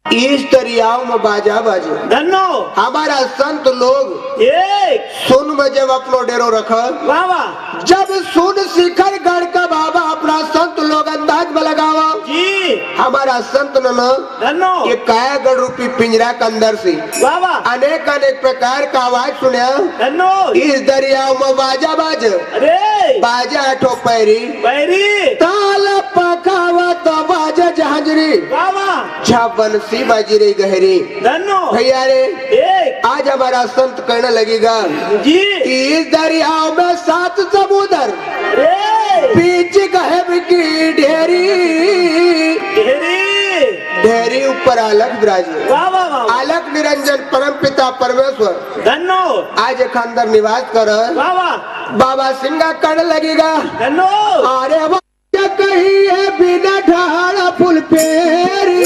इस दरियाओं में बाजा बाजे धन्नो हमारा संत लोग एक सुन में जब अपनो डेरो रखा बाबा जब सुन शिखर गढ़ का बाबा अपना संत लोग अंदाज में लगावा जी हमारा संत न धन्नो ये कायागढ़ रूपी पिंजरा के अंदर से बाबा अनेक अनेक प्रकार का आवाज सुने धन्नो इस दरियाओं में बाजा बाज अरे बाजा आठो पैरी बैरी ताल पकावत बाजा जहाजरी बाबा बंसी बाजी रही गहरी धन्नो भैया रे एक आज हमारा संत कहने लगेगा जी कि इस दरियाओं में 7 समुद्र अरे बीच गहब की ढेरी ढेरी ढेरी ऊपर अलग विराजे वाह वाह वाह अलग निरंजन परम पिता परमेश्वर धन्नो आज एक अंदर निवास कर वाह वाह बाबा सिंगा कहने लगेगा धन्नो अरे वाह कही है बिना ढाड़ा फुल पेरी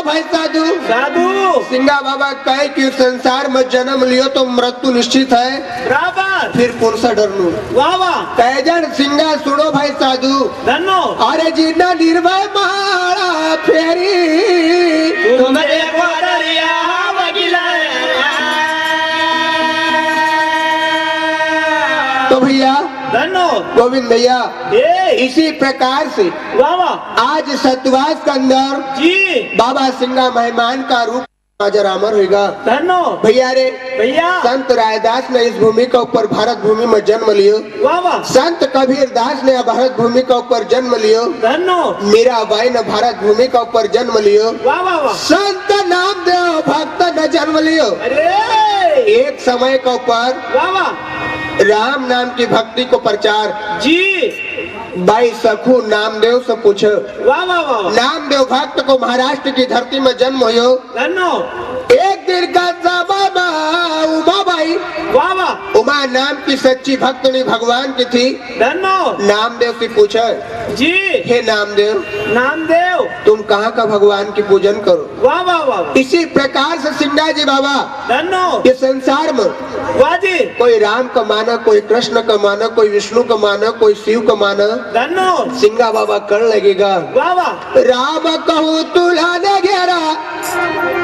भाई साधु साधु सिंगा बाबा कहे कि संसार में जन्म लियो तो मृत्यु निश्चित है बराबर फिर कौन सा डरनू वाह वाह कहजन सिंगा सुनो भाई साधु धन्नो अरे जीना निर्भय मारा फेरी तुम देखो दरिया वगिला तो भैया धन्नो गोविंद भैया इसी प्रकार से वाह वाह आज सतवास के अंदर जी बाबा सिंगा मेहमान का रूप नजर अमर होगा धन्नो भैया रे भैया संत रायदास ने इस भूमि के ऊपर भारत भूमि में जन्म लियो वाह वाह संत कबीर दास ने भारत भूमि के ऊपर जन्म लियो धन्नो मीराबाई ने भारत भूमि के ऊपर जन्म लियो वाह वाह वाह संत नामदेव भक्त ने जन्म लियो अरे एक समय के ऊपर वाह वाह राम नाम की भक्ति को प्रचार जी भाई सखू नामदेव से पूछो वाह वाह वाह नामदेव भक्त को महाराष्ट्र की धरती में जन्म हुयो धन्नो एक दिन का समय उमा बाई वाह वाह उमा नाम की सच्ची भक्तनी भगवान की थी धन्नो नामदेव से पूछा जी हे नामदेव नामदेव तुम कहाँ का भगवान की पूजन करो वाह वाह वाह इसी प्रकार से सिंगा जी बाबा धन्नो ये संसार में वाह जी कोई राम का माना कोई कृष्ण का माना कोई विष्णु का माना कोई शिव का माना धन्नो सिंगा बाबा कर लगेगा वाह वाह राम कहूँ तुला ने घेरा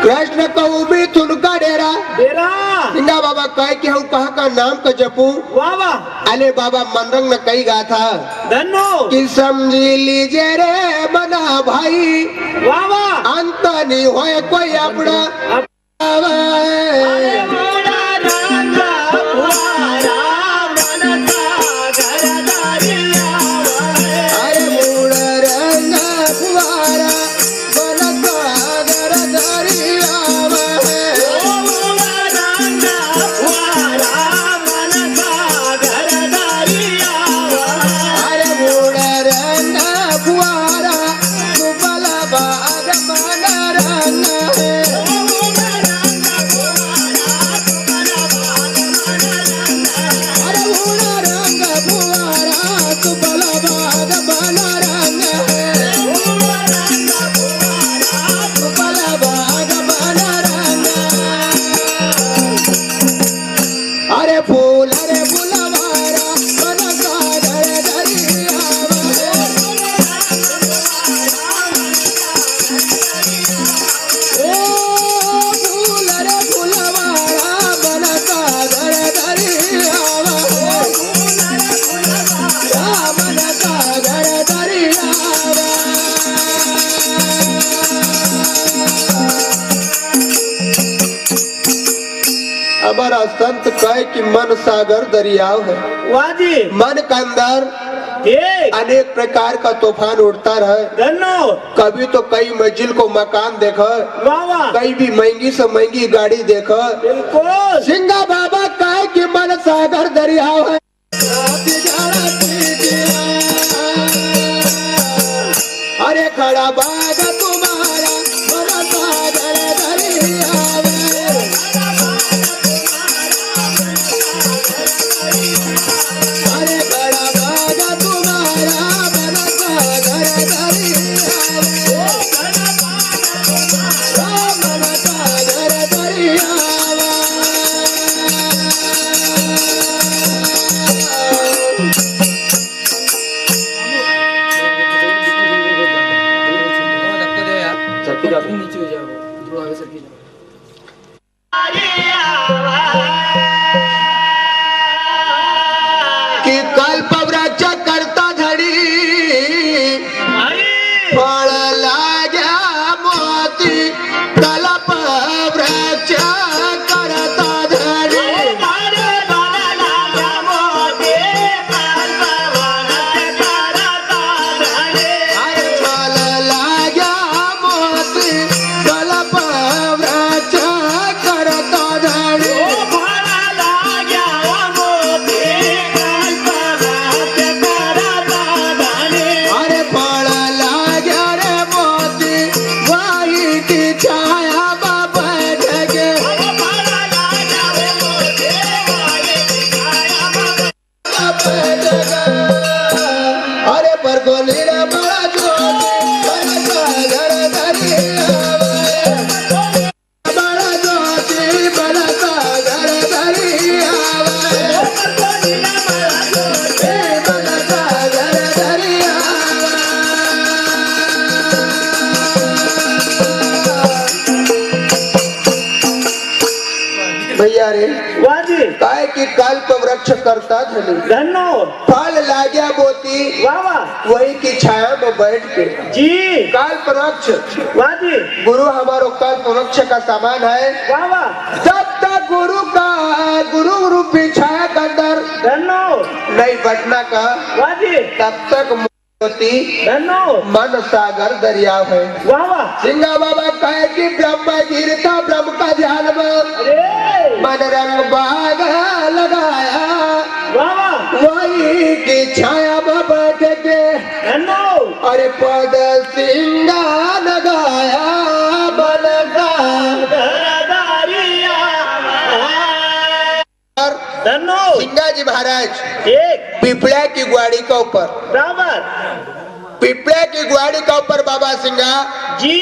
कृष्ण कहूँ मिथुन का डेरा डेरा सिंगा बाबा कहे कि हम कहाँ का नाम का जपू वाह वाह अले बाबा मनरंग ने कही गा था धन्नो कि समझी लीजिए रे मना भाई वाह वाह अंत नहीं होए कोई अपना हमारा संत कहे कि मन सागर दरियाव है वाह जी मन के अंदर एक अनेक प्रकार का तूफान उठता रहे। धनो कभी तो कई मंजिल को मकान देखो, वाह वाह कई भी महंगी से महंगी गाड़ी देखो। बिल्कुल सिंगा बाबा का कि मन सागर दरियाव है। अरे खड़ा बाग तुम्हारा मन सागर दरियाव है। अरे खड़ा बाग तुम्हारा मन सागर दरियाव है। मन सागर दरियाव है। नीचे हो जाओ, थोड़ा आगे सरकी जाओ। कि कल्प वृक्ष करता धड़ी फळ लाग्या मोती। कल्प वृक्ष करता धड़ी फळ लाग्या मोती। कल्प वृक्ष करता धड़ी अरे फळ लाग्या रे मोती। वाईट छाया बाबा ढगे अरे पर गोली रे बड़ा ज्योति बड़ा सागर दरियाव है। बड़ा ज्योति बड़ा सागर दरियाव है। बड़ा सागर दरियाव है। भैया रे वाजी काय की कल्प वृक्ष करता धनी धनो फल लाग्या मोती। वाह वाह वही की छाया में बैठ के जी कल्प वृक्ष वाजी गुरु हमारो कल्प वृक्ष का सामान है। वाह वाह जब तक गुरु रूपी छाया के अंदर धनो नहीं बैठना का वाजी तब तक मोती धनो मन सागर दरियाव है। वाह वाह सिंगा बाबा कहे कि ब्रह्म गिरता ब्रह्म का ध्यान में अरे मन रंग बाग लगाया। वाह वाह वही की छाया में बैठ के धनो अरे पद सिंगा लगाया। बन धनो सिंगा जी महाराज एक पिपला की ग्वाड़ी के ऊपर बराबर पिपला की ग्वाड़ी के ऊपर बाबा सिंगा जी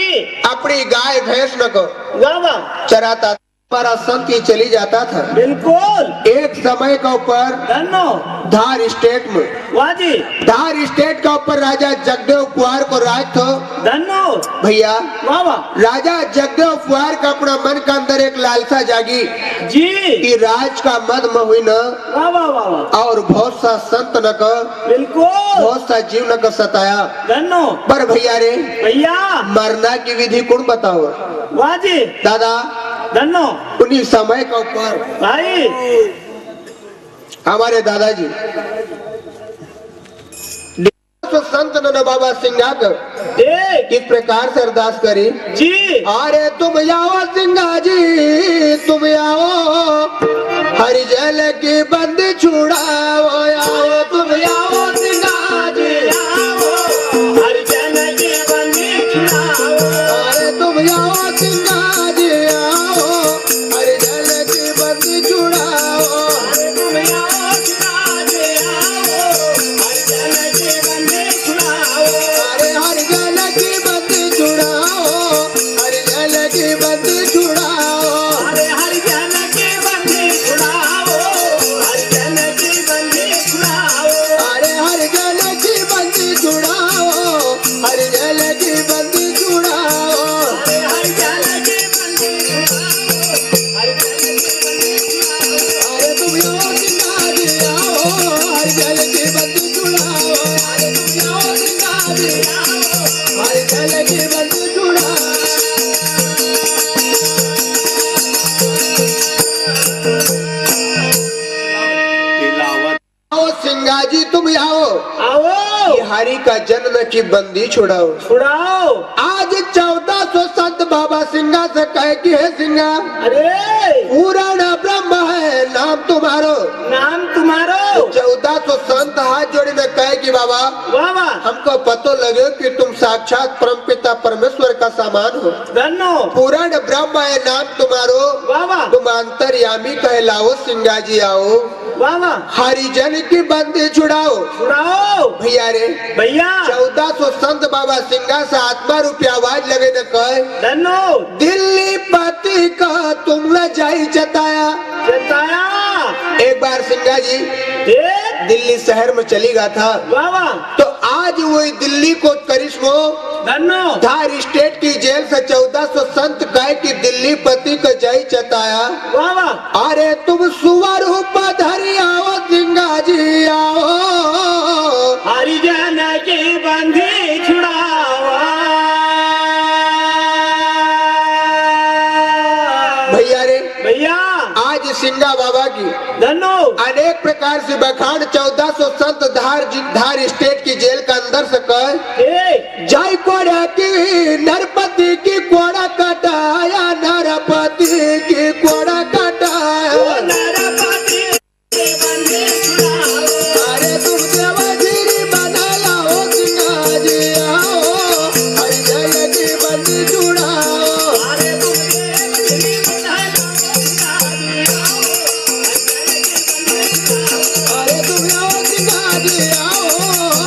अपनी गाय भैंस न को वाह वाह चराता था। हमारा संत ही चली जाता था। बिल्कुल एक समय के ऊपर धनो धार स्टेट में वाजी धार स्टेट के ऊपर राजा जगदेव कुमार को राज था। धनो भैया वाह वाह राजा जगदेव कुमार का अपना मन के अंदर एक लालसा जागी जी कि राज का मद में हुई न वाह वाह वाह वाह और बहुत सा संत न का बिल्कुल बहुत सा जीव न का सताया। धनो पर भैया रे भैया मरना की विधि कौन बताओ वाजी दादा। धनो उन्हीं समय के ऊपर भाई हमारे दादाजी तो संत नन बाबा सिंगा कर देख किस प्रकार से अरदास करी। जी अरे तुम आओ सिंगा जी तुम आओ हरि जल की बंदी छुड़ाओ। आओ तुम आओ सिंगा जी हर जन के बंदी छुड़ाओ। अरे तुम आओ सिंगा जी आओ हरि जल की बंदी छुड़ाओ। तुम आओ सिराजे आओ, हर जन के बंदी छुड़ाओ। अरे हरि जल की बंदी छुड़ाओ। हरि जल की बंदी छुड़ाओ। अरे हर जन के बंदी छुड़ाओ, हर जन के बंदी छुड़ाओ। अरे हरि जल की बंदी छुड़ाओ। हरि जल की बंदी छुड़ाओ। अरे हर जन के बंदी छुड़ाओ, हर जन के बंदी छुड़ाओ। अरे तुम आओ सिंगा जी आओ हरि जल की बंदी छुड़ाओ। अरे तुम आओ सिंगा जी आओ हरि जल की बंदी छुड़ाओ। आओ सिंगा जी तुम आओ आओ हारी का जन्म की बंदी छुड़ाओ। छुड़ाओ। आज 1400 संत बाबा सिंगा से कहे कि है सिंगा, अरे पुराण ब्रह्म है नाम तुम्हारो। नाम तुम्हारो। 1400 संत हाथ जोड़े न कहे कि बाबा वाह वाह। हमको पतो लगे कि तुम साक्षात परमपिता परमेश्वर का सामान हो। धन्नो। पुराण ब्रह्म है नाम तुम्हारो, वाह वाह। तुम अंतर्यामी कहलाओ। सिंगा जी आओ, वाह वाह। हरिजन की बंदी छुड़ाओ। छुड़ाओ भैया रे भैया। 1400 संत बाबा सिंगा से आत्मा रूपी आवाज लगे न कहे, धन्नो। दिल्ली पति का तुम न जाई जताया। जताया। एक बार सिंगा जी ए दिल्ली शहर में चली गया था, वाह वाह। तो आज वही दिल्ली को करिश्मो धन्नो। धार स्टेट की जेल से 1400 संत कहे कि दिल्ली पति को जय चताया। वाह वाह। अरे तुम सुवर धरी आओ सिंगा जी आओ, हरिजन की बंदी छुड़ावा। भैया रे भैया। आज सिंगा बाबा की धन्नो। अनेक प्रकार से बखान 1400 संत धार स्टेट की जेल का अंदर से कहे, ए जय कोड़ा की नरपति की कोड़ा कटाया, नरपति की कोड़ा कटाया। नरपति की बंदी छुड़ावा। अरे तुम देवगिरी बनाया हो सिंगा जी आओ, हरिजन की बंदी छुड़ाओ। अरे तुम देवगिरी बनाया अरे तुम आओ सिंगा जी आओ,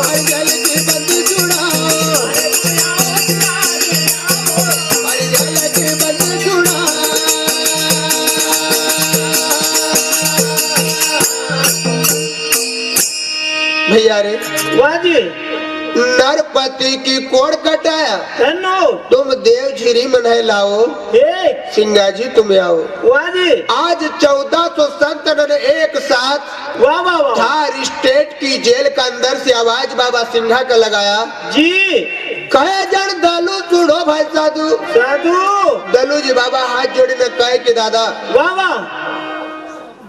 हरिजन की बंदी छुड़ाओ। हरिजन की बंदी छुड़ाओ। भैया रे वाह जी। नरपति की कोड़ कटाया, धन्नो। तुम देव झिरी मन लाओ। ए सिंगा जी तुम आओ। वाह जी। आज 1400 संत ने एक साथ वाह वाह वाह। धार स्टेट की जेल के अंदर से आवाज बाबा सिंघा का लगाया, जी। कहे जन दलू सुनो भाई साधु। साधु। दलू जी बाबा हाथ जोड़े न कहे कि दादा वाह वाह।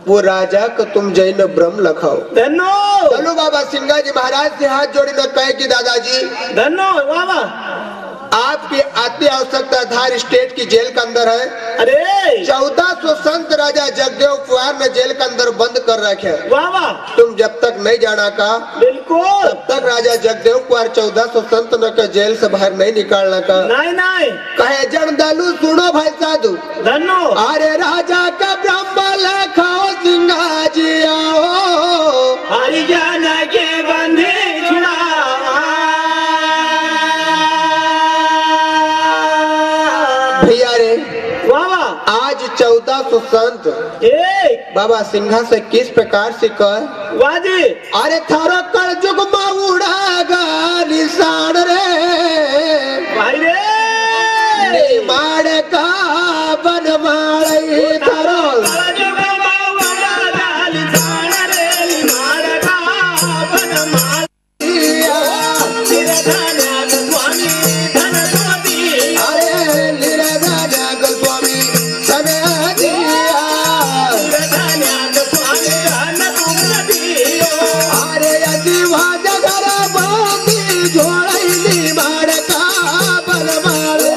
वो राजा को तुम जैन ब्रह्म लखाओ। धन्नो। दलू बाबा सिंघा जी महाराज से हाथ जोड़े न कहे कि दादाजी धन्नो। वाह वाह। आपकी अति आवश्यकता धार स्टेट की जेल के अंदर है। अरे 1400 संत राजा जगदेव कुमार ने जेल के अंदर बंद कर रखे। वाह वाह। तुम जब तक नहीं जाना का बिल्कुल। तब तक राजा जगदेव कुमार 1400 संत न का जेल से बाहर नहीं निकालना का। नहीं नहीं। कहे जन दलू सुनो भाई साधु। धन्नो। अरे राजा का ब्रह्म लखाओ सिंगा जी आओ, हरिजन के बंदी छुड़ावा। भैया रे वाह वाह। आज 1400 संत ए बाबा सिंघा से किस प्रकार से कहे, वाह जी। अरे थारो कर जुग माउड़ा गा निशान रे, भाई रे। माड़ का बन माड़े थारो। अरे लीलाधान्या गोस्वामी धन दिया, अरे यदि जगर बांधी झोड़ैली माड़ का बन माड़े।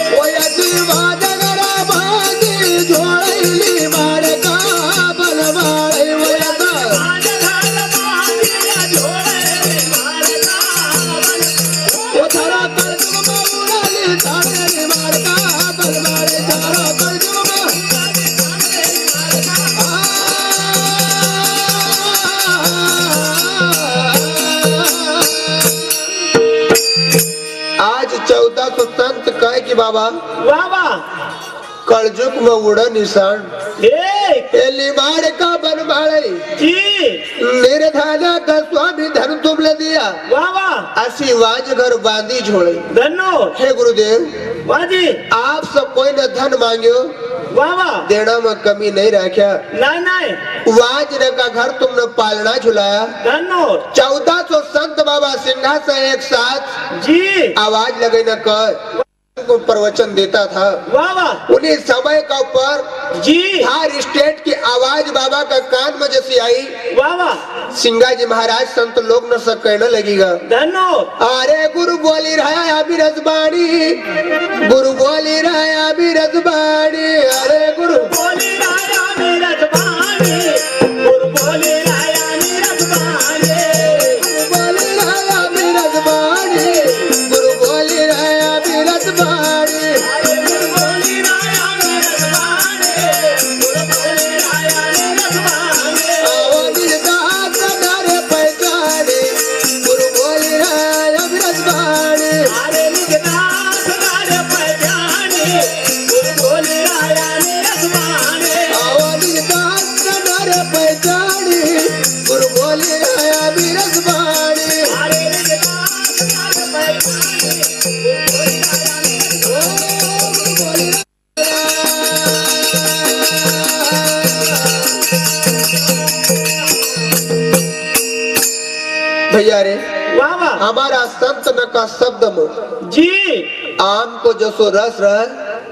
ओ यदि जगर बांधी झोड़ैली माड़ का बन माड़े। ओ यदा ओ थारा कर जुग माउड़ाली धाड़ेली माड़ का बन माड़े। थारा कर जुग आज 1400 संत कहे कि बाबा वाह वाह। कलजुग में उड़ा निशान, ए लिमाड़ का बन माड़े। जी। निर्धाना का स्वामी धन तुमने दिया, वाह वाह। आशीर्वाद घर बांधी झोड़े। धन्नो। हे गुरुदेव वाह जी। आप सब कोई न धन मांगियो, वाह वाह। देना में कमी नहीं रखा। नहीं नहीं। वाज का घर तुमने पालना झुलाया। धन्नो। 1400 संत बाबा सिंघा से एक साथ जी। आवाज लगे न कर, को प्रवचन देता था। वाह वाह उन्हीं समय का ऊपर जी धार स्टेट की आवाज बाबा का कान में जैसी आई। वाह वाह सिंगा जी महाराज संत लोग न सब कहने लगेगा, धनो अरे गुरु बोली रहा अभी रजबाणी, गुरु बोली रहा अभी रजबाणी, अरे गुरु बोली राया मेरा जबानी, गुरु बोली राया मेरा जबानी, बोली रहा अभी रजबाणी, गुरु बोली रहा अभी रजबाणी। गुरु बोली राया मेरा जबानी, गुरु बोली राया मेरा जबानी, आवाज़ दास नारे पहचाने, गुरु बोली रहा अभी रजबाणी। अरे निकता सदारे पहचानी, गुरु बोली राया मेरा जबानी, आवाज़ दास नारे पहचाने, गुरु बोली रहा अभी रजबाणी। अरे निकता सदारे पहचानी, गुरु बोली राया मेरा भैया रे, वाह वाह हमारा संत न का शब्द में जी आम को जो सो रस रह,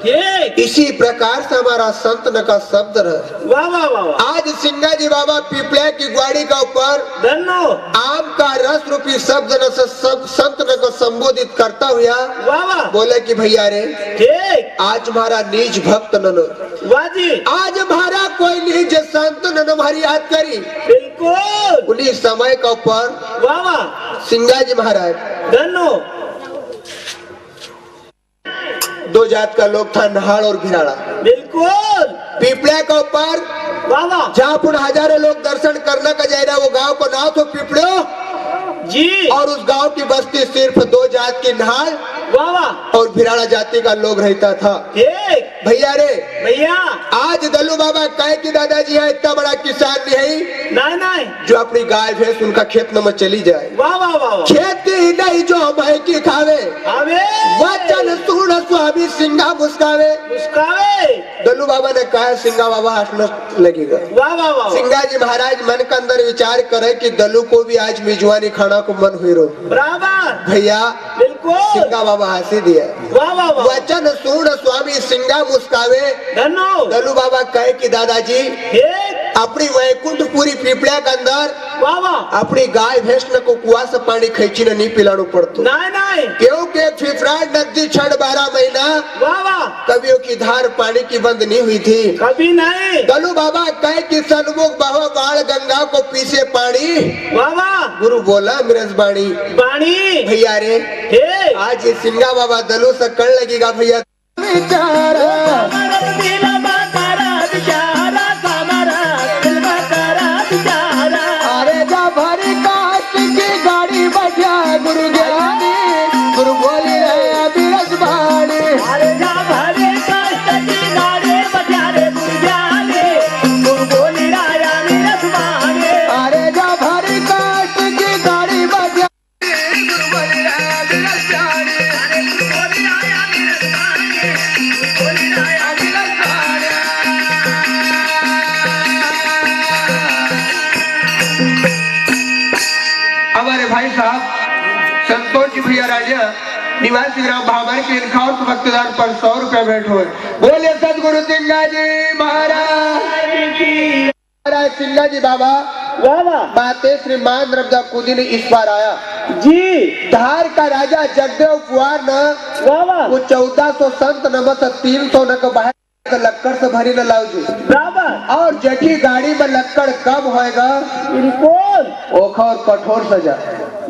ठीक इसी प्रकार से हमारा संत न का शब्द रह। वाह वाह वाह वाह आज सिंगा जी बाबा पीपले की ग्वाड़ी का ऊपर धनो आम का रस रूपी शब्द न से सब संत न को संबोधित करता हुआ वाह वाह बोले कि भैया रे, ठीक आज हमारा निज भक्त ननो, वाह जी आज हमारा कोई निज संत ननो हमारी याद करी। बिल्कुल उन्हीं समय का ऊपर वाह वाह सिंगा जी महाराज धनो दो जात का लोग था, नहाड़ और भिराड़ा। बिल्कुल पीपले के ऊपर वाह वाह जहाँ पुनः हजारों लोग दर्शन करने का जाएगा, वो गांव को नाम तो पिपलो, जी और उस गांव की बस्ती सिर्फ दो जात की नहाड़ वाह वाह और भिराड़ा जाति का लोग रहता था। ठीक भैया रे, भैया आज दल्लू बाबा कहे कि दादाजी है इतना बड़ा किसान नहीं नहीं नहीं जो अपनी गाय भैंस उनका खेत में चली जाए, वाह वाह वाह वाह खेती नहीं जो मैं की खावे, आवे वचन सुन स्वामी सिंगा मुस्कावे। मुस्कावे दल्लू बाबा ने कहा सिंगा बाबा हंसने लगेगा। वाह वाह वाह सिंगा जी महाराज मन के अंदर विचार करे कि दल्लू को भी आज मिजवानी खाना को मन हुई रो। बराबर भैया बिल्कुल सिंगा बाबा हंसी दिया, वाह वाह वाह वचन सुन स्वामी सिंगा मुस्कावे। धनो दल्लू बाबा कहे कि दादाजी ठीक अपनी वैकुंठपुरी पीपड़ा के अंदर वाह वाह अपनी गाय भैंस न को कुआ से पानी खींची नहीं पिलाना पड़तो, नहीं नहीं क्योंकि फिफराट नदी 6-12 महीना वाह वाह कवियों की धार पानी की बंद नहीं हुई थी। कभी नहीं दल्लू बाबा कहे कि सन्मुख बहो बाढ़ गंगा को पीछे पानी, वाह वाह गुरु बोला मिरजबाणी। पानी भैया रे, ठीक आज ये सिंगा बाबा दल्लू से कर लगेगा भैया अरे जा भरी काट की गाड़ी बजा गुरु ज्ञानी, गुरु बोली रहे अभी रजबाणी। अरे जा भरे कष्ट की गाड़ी बजा रे बुझाने, गुरु बोली राया मेरा सुभाने, अरे जा भरी काट की गाड़ी बजा गुरु बोली रहे अभी रजबाणी। गुरु बोली राया मेरा सुभाने, गुरु बोली राया मेरा सुभाने। हमारे भाई साहब संतोष जी भैया राजा निवासी ग्राम भावर के इनखाउर भक्तदान पर 100 रुपए भेंट हुए। बोले सदगुरु सिंगा जी महाराज की। महाराज सिंगा जी बाबा वाह वाह बातें श्रीमान रब्दा कुदी ने इस बार आया जी धार का राजा जगदेव कुआर न वाह वाह वो 1400 संत नमस 300 न को बाहर लक्कड़ से भरी न लाऊजू, बराबर और जठी गाड़ी में लक्कड़ कम होएगा बिल्कुल ओखा और कठोर सजा।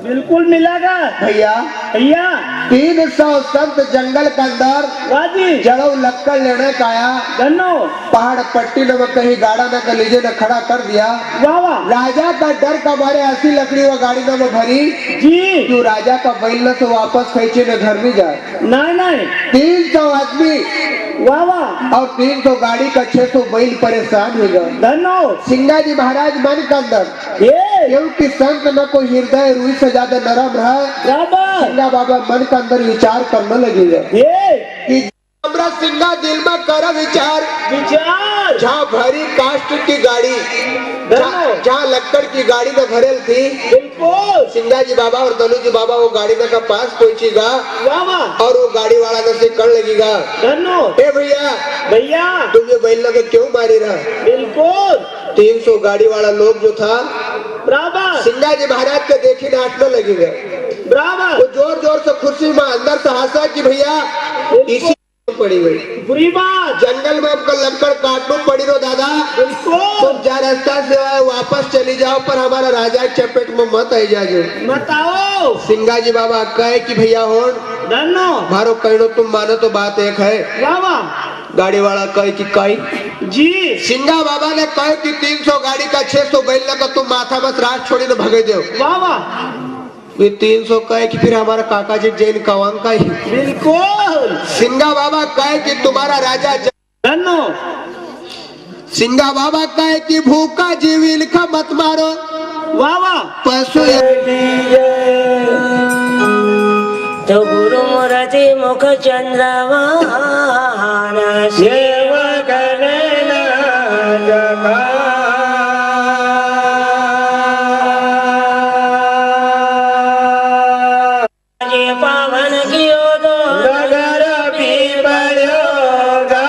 बिल्कुल मिलेगा भैया भैया 300 संत जंगल के अंदर वाह जी जड़ो लक्कड़ लेने का आया, धनो पहाड़ पट्टी न कहीं गाड़ा न कर लीजिए न खड़ा कर दिया। वाह वाह राजा का डर का मारे 80 लकड़ी वो गाड़ी न में भरी, जी क्यों राजा का बैल न से वापस खींचे न घर में जाए। नहीं नहीं 300 आदमी वाह वाह और 300 गाड़ी का 600 बैल परेशान हो गए। धनो सिंगा जी महाराज मन के अंदर ये क्योंकि संत न को हृदय रुई से ज्यादा नरम रहा, बराबर सिंगा बाबा मन के अंदर विचार करने लगे ये कि हमरा सिंगा दिल में कर विचार, विचार जहाँ भरी कास्ट की गाड़ी, जहाँ लक्कड़ की गाड़ी में भरेल थी, बिल्कुल सिंगा जी बाबा और दलू जी बाबा वो गाड़ी में का पास पहुंचेगा वाह और वो गाड़ी वाला न से कर लगेगा, धन्नो ए भैया भैया तुम ये बैल लगे क्यों मारी रहा। बिल्कुल 300 गाड़ी वाला लोग जो था बराबर सिंगा जी महाराज के देखी नाचने लगेगा। बराबर वो जोर जोर से खुर्सी में अंदर से हंसा कि भैया इसी पड़ी गई बुरी बात जंगल में हमको लक्कड़ काटना पड़ी रो दादा, बिल्कुल तुम जा रास्ता से वापस चली जाओ पर हमारा राजा के चपेट में मत आई जाओ। बताओ सिंगा जी बाबा कहे कि भैया होन धन्नो मारो कहनो तुम मानो तो बात एक है। वाह गाड़ी वाला कहे कि कई जी सिंगा बाबा ने कहे कि 300 गाड़ी का 600 बैल का तुम माथा में रात छोड़ी न भगे दो। वाह ये 300 कहे कि फिर हमारा काका जी जैन कवांग का ही। बिल्कुल सिंगा बाबा कहे कि तुम्हारा राजा धन्नो सिंगा बाबा कहे कि भूखा जीविल का मत मारो वाह पशु तो गुरु मुरति मुख चंद्रवान सेवक पावन कियो तो नगर पीपलोगा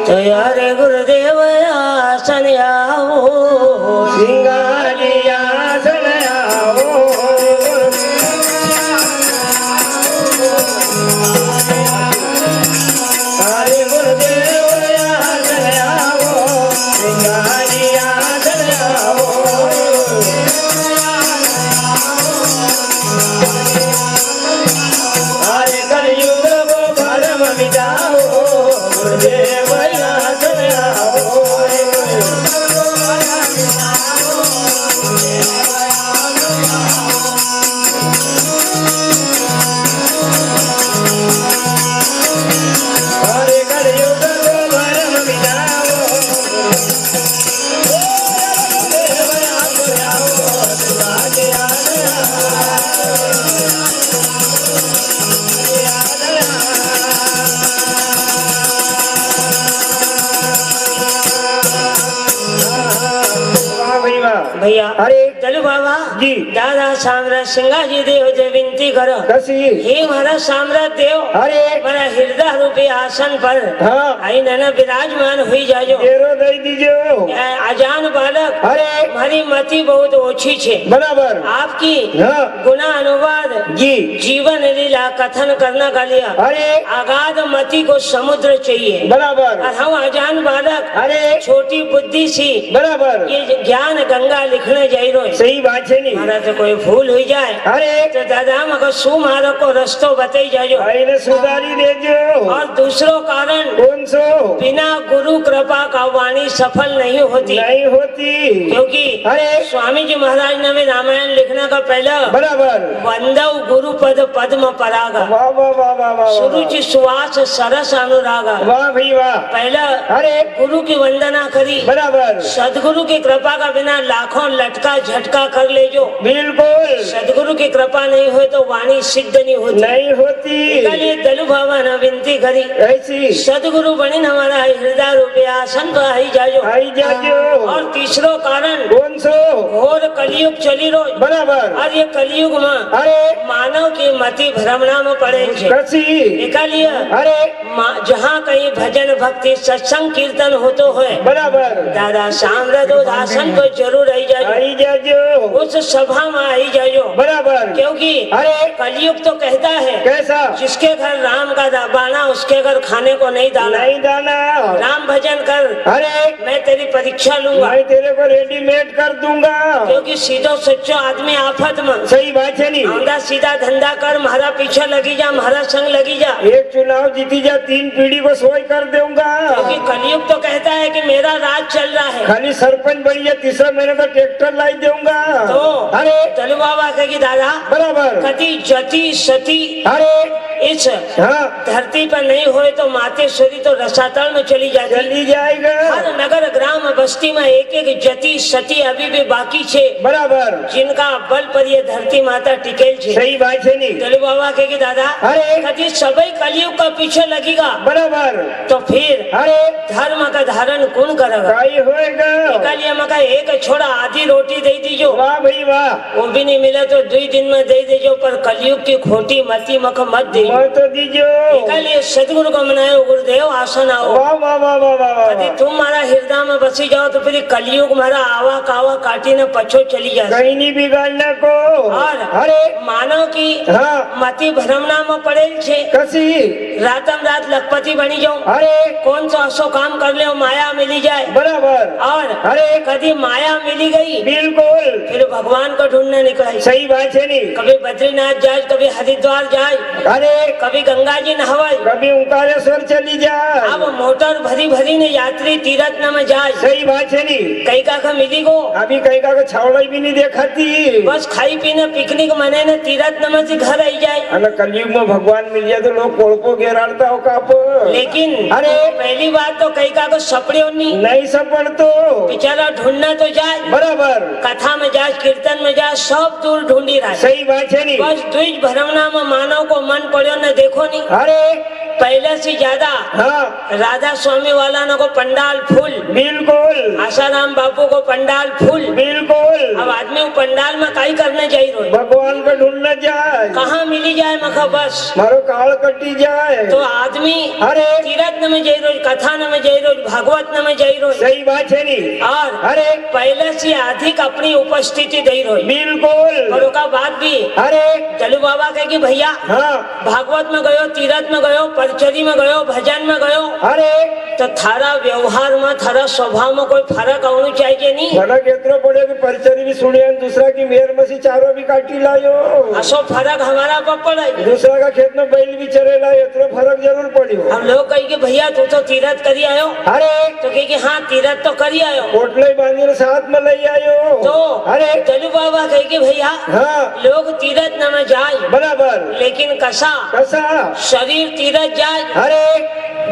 तो यार गुरुदेव आसन आओ सिंगारिया सनयाओ हरे गुरुदेव सनयाओ सिंगारिया सनयाओ हरे कलयुग को भरम मिटाओ गुरुदेव सनयाओ हरे कलयुग को भरम मिटाओ भैया अरे चलो बाबा जी दादा साम्राट सिंगा जी देव जे विनती करो कसी हे महाराज साम्राट देव अरे बड़ा हृदय रूपी आसन पर हाँ आई नैना विराजमान हुई जाजो तेरो दई दीजो अजान बालक अरे मारी मति बहुत ओछी छे बराबर आपकी हाँ गुना अनुवाद जी जीवन लीला कथन करने का लिया अरे आगाध मति को समुद्र चाहिए बराबर और हम अजान बालक अरे छोटी बुद्धि सी बराबर ये ज्ञान गंगा लिखने जाई रो सही बात है नहीं मारा तो कोई भूल हुई जाए अरे तो दादा मगर सु मारो को रस्तो बताई जाजो आईने सुधारी देजो और दूसरो कारण कौन सो बिना गुरु कृपा का वाणी सफल नहीं होती नहीं होती क्योंकि अरे स्वामी जी महाराज ने भी रामायण लिखने का पहले बराबर वंदव गुरु पद पद्म परागा वाह वाह वाह वाह वाह सुरुचि सुवास सरस अनुरागा वाह भाई वाह पहला अरे गुरु की वंदना करी बराबर सदगुरु की कृपा का बिना लाखों लटका झटका कर ले जो बिल्कुल सदगुरु की कृपा नहीं हो तो वाणी सिद्ध नहीं होती नहीं होती इसलिए दलु बाबा ने विनती करी ऐसी सदगुरु बनी हमारा हृदय रूपे आसन पर आई जाजो आई जाजो और तीसरो कारण कौन सो घोर कलयुग चली रो बराबर और ये कलयुग में अरे मानव की मति भ्रमणा में पड़े छे कसी इसलिए अरे जहाँ कहीं भजन भक्ति सत्संग कीर्तन होतो है बराबर दादा साम्राट आसन तो जरूर आई जाजो आई जाजो उस सभा में आई जाजो बराबर क्योंकि अरे कलयुग तो कहता है कैसा जिसके घर राम का बाना उसके घर खाने को नहीं डाला नहीं दाना राम भजन कर अरे मैं तेरी परीक्षा लूंगा मैं तेरे को रेडीमेड कर दूंगा क्योंकि सीधो सच्चो आदमी आफत में सही बात है नहीं आंधा सीधा धंधा कर म्हारा पीछे लगी जा म्हारा संग लगी जा एक चुनाव जीती जा 3 पीढ़ी को सोई कर दूंगा क्योंकि कलयुग तो कहता है कि मेरा राज चल रहा है खाली सरपंच बढ़िया 3रा महीने का ट्रैक्टर लाई दूंगा तो अरे चलो बाबा कहेगी दादा बराबर कति जति सती अरे इस हाँ धरती पर नहीं होए तो मातेश्वरी तो रसातल में चली जाती। चली जाएगा हर नगर ग्राम बस्ती में एक एक जति सती अभी भी बाकी छे, बराबर जिनका बल पर ये धरती माता टिकेल छे। सही बात है नहीं दलू बाबा कहे कि दादा अरे कभी सभी कलयुग का पीछे लगेगा बराबर तो फिर अरे धर्म का धारण कौन करेगा? काई होएगा निकालिए मका एक छोड़ा आधी रोटी दे दीजो, वाह भाई वाह वो भी नहीं मिला तो 2 दिन में दे दीजो, पर कलयुग की खोटी मती मक मत दे। मैं तो दीजो निकालिए सदगुरु को मनाओ, गुरुदेव आसन आओ। वाह वाह वाह वाह वाह यदि वाह तुम हमारा हृदय में बसी जाओ तो फिर कलयुग हमारा आवा कावा काटी न पछो चली जाए। कहीं नहीं बिगाड़ना को और अरे मानव की हाँ मती भ्रमणा में पड़ेल छे, कसी रातम रात लखपति बनी जाओ, अरे कौन सा असो काम कर ले माया मिली जाए। बराबर और अरे कभी माया मिली गई बिल्कुल फिर भगवान को ढूंढने निकला। सही बात है नहीं कभी बद्रीनाथ जाए, कभी हरिद्वार जाए, अरे कभी गंगा जी नहवाए। कभी ओंकारेश्वर चली जाए अब मोटर भरी भरी ने यात्री तीरथ न में जाए, सही बात है नहीं कई का मिली गो अभी कहीं का छावड़ा भी नहीं देखा थी बस खाई पीने पिकनिक मने न तीरथ न में से घर आई जाए। अगर कलयुग में भगवान मिल जाए तो लोग कोड़को घेराड़ता हो काप लेकिन अरे पहली बात तो कई का सपड़े नहीं सपड़ तो बेचारा ढूंढना तो जाए, बराबर कथा में जाए, कीर्तन में जाए, सब दूर ढूंढी रहा। सही बात है नहीं बस द्विज भ्रमणा में मानव को मन पड़ो न देखो नहीं। अरे पहले से ज्यादा हाँ राधा स्वामी वाला न को पंडाल फूल, बिल्कुल आसाराम बापू को पंडाल फूल। बिल्कुल अब आदमी वो पंडाल में काई करने जाई रोज, भगवान को ढूंढना जाए कहाँ मिली जाए मखा बस मारो काल कटी जाए तो आदमी अरे तीरथ न में जाई रोज, कथा न में जाई रोज, भागवत न में जाई रोज। सही बात है नहीं और अरे पहले से अधिक अपनी उपस्थिति दे रोज। बिल्कुल और उसका बाद भी अरे जलू बाबा कहे कि भैया हाँ भागवत में गयो, तीरथ में गयो, परचरी में गयो, भजन में गयो, अरे तो थारा व्यवहार में, थारा स्वभाव में कोई फर्क आना चाहिए नहीं। फरक इतना पड़े कि परिचरी भी सुने दूसरा की मेर में से चारों भी काटी लायो असो फर्क हमारा पर पड़े। दूसरा का खेत में बैल भी चरे लाए इतना फर्क जरूर पड़ियो। हम लोग कही कि भैया तू तो तीरथ करी आयो, अरे तो कहे कि हाँ तीरथ तो करी आयो, पोटले बांधी साथ में ले आयो तो अरे जलू बाबा कहे कि भैया हाँ लोग तीरथ न में जाए, बराबर लेकिन कसा कैसा शरीर तीरथ जाए, अरे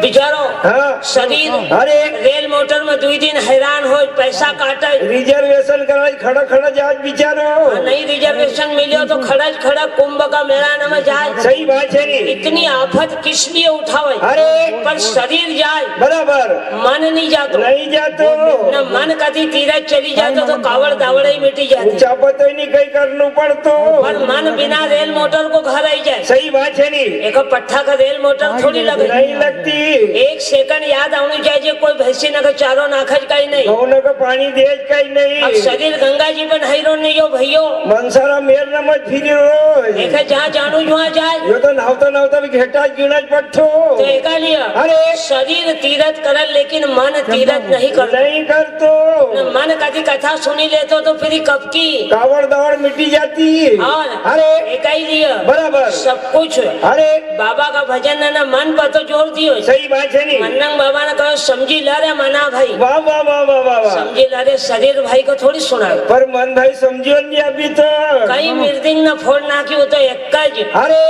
बिचारो हाँ शरीर अरे रेल मोटर में 2 दिन हैरान हो, पैसा काटे, रिजर्वेशन करा खड़ा खड़ा जाज बिचारो नहीं रिजर्वेशन मिलो तो खड़ज खड़ा कुंभ का मेला न में जाए। सही बात है नहीं इतनी आफत किस लिए उठावे? अरे पर शरीर जाए, बराबर मन नहीं जातो, नहीं जातो न मन कभी तीरथ चली जातो तो कावड़ दावड़ ही मिटी जाती, चापत नहीं कहीं करना पड़तो पर मन बिना रेल मोटर को घर आई जाए। सही बात है नहीं एक पट्टा का रेल मोटर थोड़ी लगे, नहीं लगती 1 सेकंड याद आनी चाहिए कोई भैंसी न चारों नाखज का ही नहीं। गौन का पानी देज का ही अब नहीं शरीर गंगा जी में नहरो नहीं हो भैयो, मनसारा मेर न मत फिरी रोज एक जहाँ जानू वहाँ जाए यो तो नहावता भी घेटा गिना पट्ठो तो एक लिया अरे शरीर तीरथ कर लेकिन मन तीरथ नहीं कर। नहीं कर तो मन कभी कथा सुनी लेते तो फिर कब की कावड़ दावड़ मिटी जाती और अरे एक ही लिया बराबर सब कुछ अरे बाबा का भजन न मन पर तो जोर दियो। सही बात है नहीं मन्नंग बाबा ने कहा समझी ला रे मना भाई, वाह वाह वाह वाह वाह वाह समझी ला रे शरीर भाई को थोड़ी सुना, पर मन भाई समझियो नहीं अभी तो कई मृदिंग न फोड़ ना की वो तो एक अरे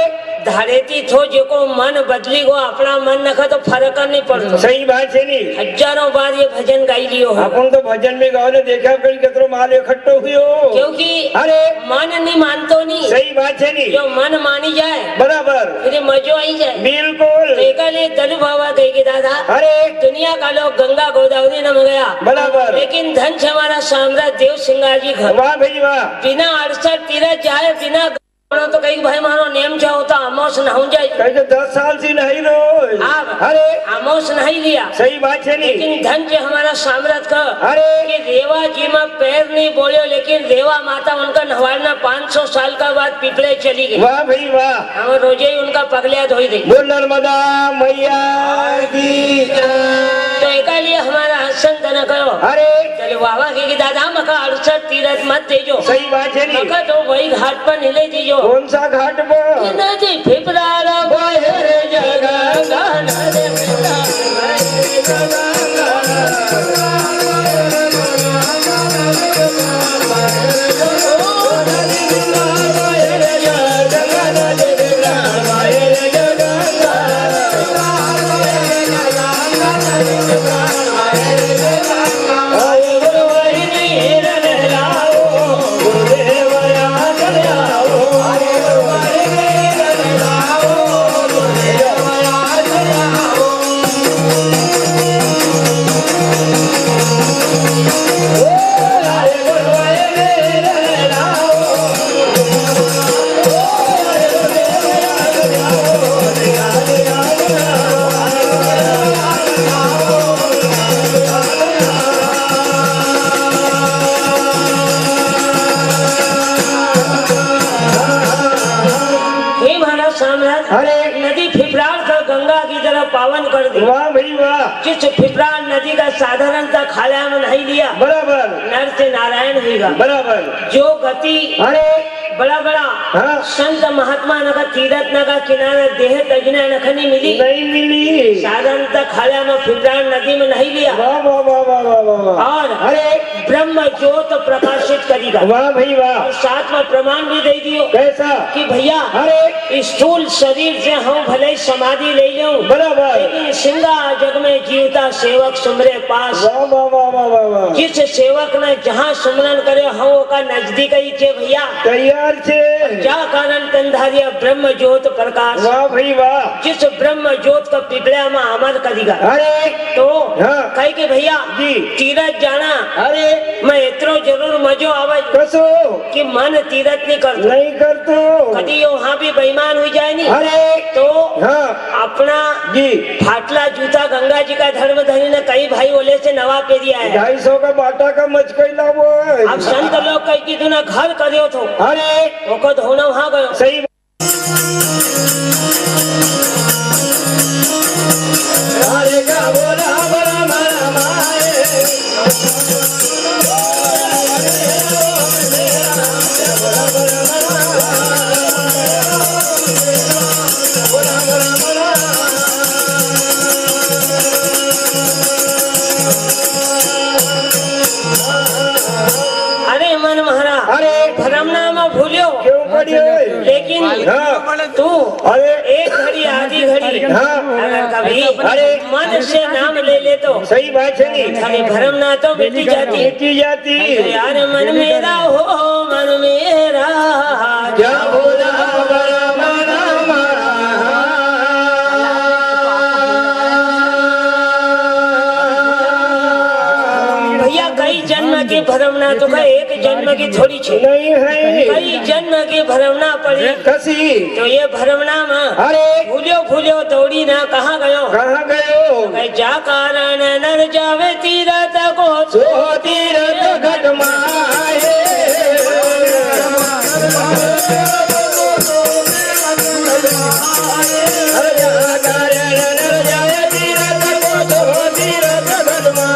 धारेती थो जेको मन बदली गो अपना मन नखा तो फर्क नहीं पड़तो। सही बात है नहीं हजारों बार ये भजन गाई लियो हो, अपन तो भजन में गाँव ने देखा कहीं कितरो माल इकट्ठो हुई क्योंकि अरे मन नहीं मानतो नहीं, सही बात है नहीं जो मन मानी जाए बराबर फिर मजो आई जाए। बिल्कुल ले तनु बाबा कहे कि दादा अरे दुनिया का लोग गंगा गोदावरी न गया बराबर लेकिन धन से हमारा साम्राज्य देव सिंगार जी घर वाह भाई वाह बिना 68 तीरथ जाए बिना तो कहीं भाई मारो नेम चाहो तो आमोस न हो जाए, कहीं 10 साल से नहीं रोज अरे आमोस नहीं लिया। सही बात है नहीं लेकिन धन से हमारा साम्राज्य का अरे कि रेवा जी में पैर नहीं बोले लेकिन रेवा माता उनका नहवाना 500 साल का बाद पिपले चली गई। वाह भाई वाह हम रोजे ही उनका पगलिया धोई दी। बोल नर्मदा मैया की तो एक लिए हमारा हसन तन करो अरे चलो बाबा के दादा मका 68 तीरथ मत देजो, सही बात है नहीं मका तो वही घाट पर हिले दीजो। कौन सा घाट पर नदी फिपरारा बाहर जगह गाना रे पिता बाहर जगह गाना साम्राज्य अरे नदी फिफरार को गंगा की तरह पावन कर दी। वाह भाई वाह, जिस फिफरार नदी का साधारणतः खाला में नहीं लिया, बराबर नर से नारायण हुईगा। बराबर। जो गति अरे बड़ा बड़ा हाँ। संत महात्मा नका तीरथ नका किनारे देह तजने नखनी मिली, नहीं मिली, साधारणतः खाला में फिफरार नदी में नहीं लिया। वाह वाह वाह वाह वाह वाह वाह। और अरे ब्रह्म ज्योत प्रकाशित करेगा। वाह भाई वाह, और साथ में प्रमाण भी दे दियो कैसा? कि भैया अरे स्थूल शरीर से हम भले समाधि ले जाऊं, बराबर। लेकिन सिंगा जग में जीवता सेवक सुमरे पास। वाह वाह वाह वाह वाह वाह। जिस सेवक ने जहाँ सुमरन करे हम का नजदीक ही चे भैया। तैयार छे, क्या कारण कंधारिया ब्रह्म ज्योत प्रकाश। वाह भाई वाह। जिस ब्रह्म ज्योत का पिपड़ा में अमर करेगा। अरे तो हाँ। कही के भैया जी। तीरथ जाना अरे मैं इतनो जरूर मजो आवे कसो कि मन तीरथ नहीं करतो, नहीं कर तो। कभी वहाँ भी बेईमान हो जाए नहीं। अरे तो हाँ अपना जी, फाटला जूता गंगा जी का धर्म धरी ने कई भाई ओले से नवा पेरिया है। 250 का बाटा का मचकई लावो। अब संत लोग कही कि तूने घर करियो थो, अरे ओको धोना वहाँ गयो। सही। अरे का बोला बड़ा मरा माए, अरे मन महाराज अरे धर्म नाम भूलियो क्यों पड़ी है? लेकिन हाँ। तू अरे एक घड़ी आधी घड़ी हाँ। अगर कभी अरे मन से नाम ले ले तो सही बात है नहीं, कभी भरम ना तो मिटी जाती। मिटी जाती। यार मन मेरा हो मन मेरा क्या बोला बड़ा मरा भैया कई जन्म की भरमना तो का एक जन्म की थोड़ी छे, नहीं है कई जन्म की भरमना पड़ी। कसी। तो ये भरमना में अरे भूलियो भूलियो दौड़ी ना कहाँ गयो। कहाँ गयो? कहीं जा कारण नर जावे तीरथ को सो तीरथ घट माए, हर जहाँ कारण नर जाए तीरथ को, सो तीरथ घट माए।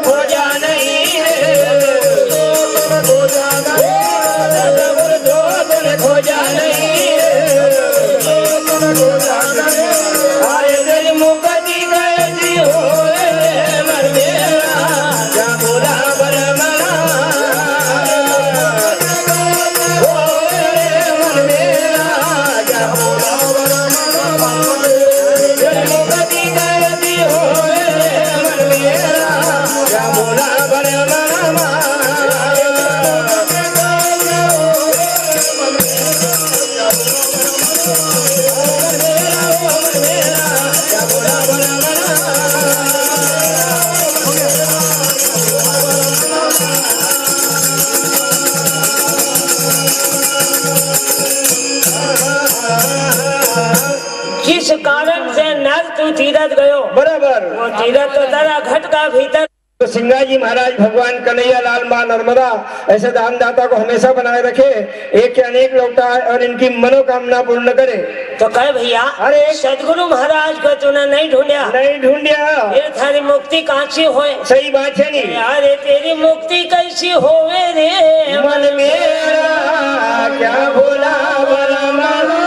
खोजा नहीं खोजा नहीं आए दिल मुकदी गए जी हो मर मेरा, क्या बोला बर मरा हो मन मेरा, क्या बोला बर मरा दिल मुकदी गए जी हो मन मेरा, क्या बोला बर मरा। जिस कारण से नर तू तीरथ गयो, बराबर। वो तीरथ तो तेरा घट का भीतर। तो सिंगाजी महाराज भगवान कन्हैया लाल मां नर्मदा ऐसे दानदाता को हमेशा बनाए रखे, एक के अनेक लौटा और इनकी मनोकामना पूर्ण करे। तो कहे भैया अरे सदगुरु महाराज को तूने नहीं ढूंढया, नहीं ढूंढिया, फिर थारी मुक्ति कहाँ से होए। सही बात है नहीं। यार तेरी मुक्ति कैसी होवे रे मन मेरा, क्या बोला बड़ा मरा।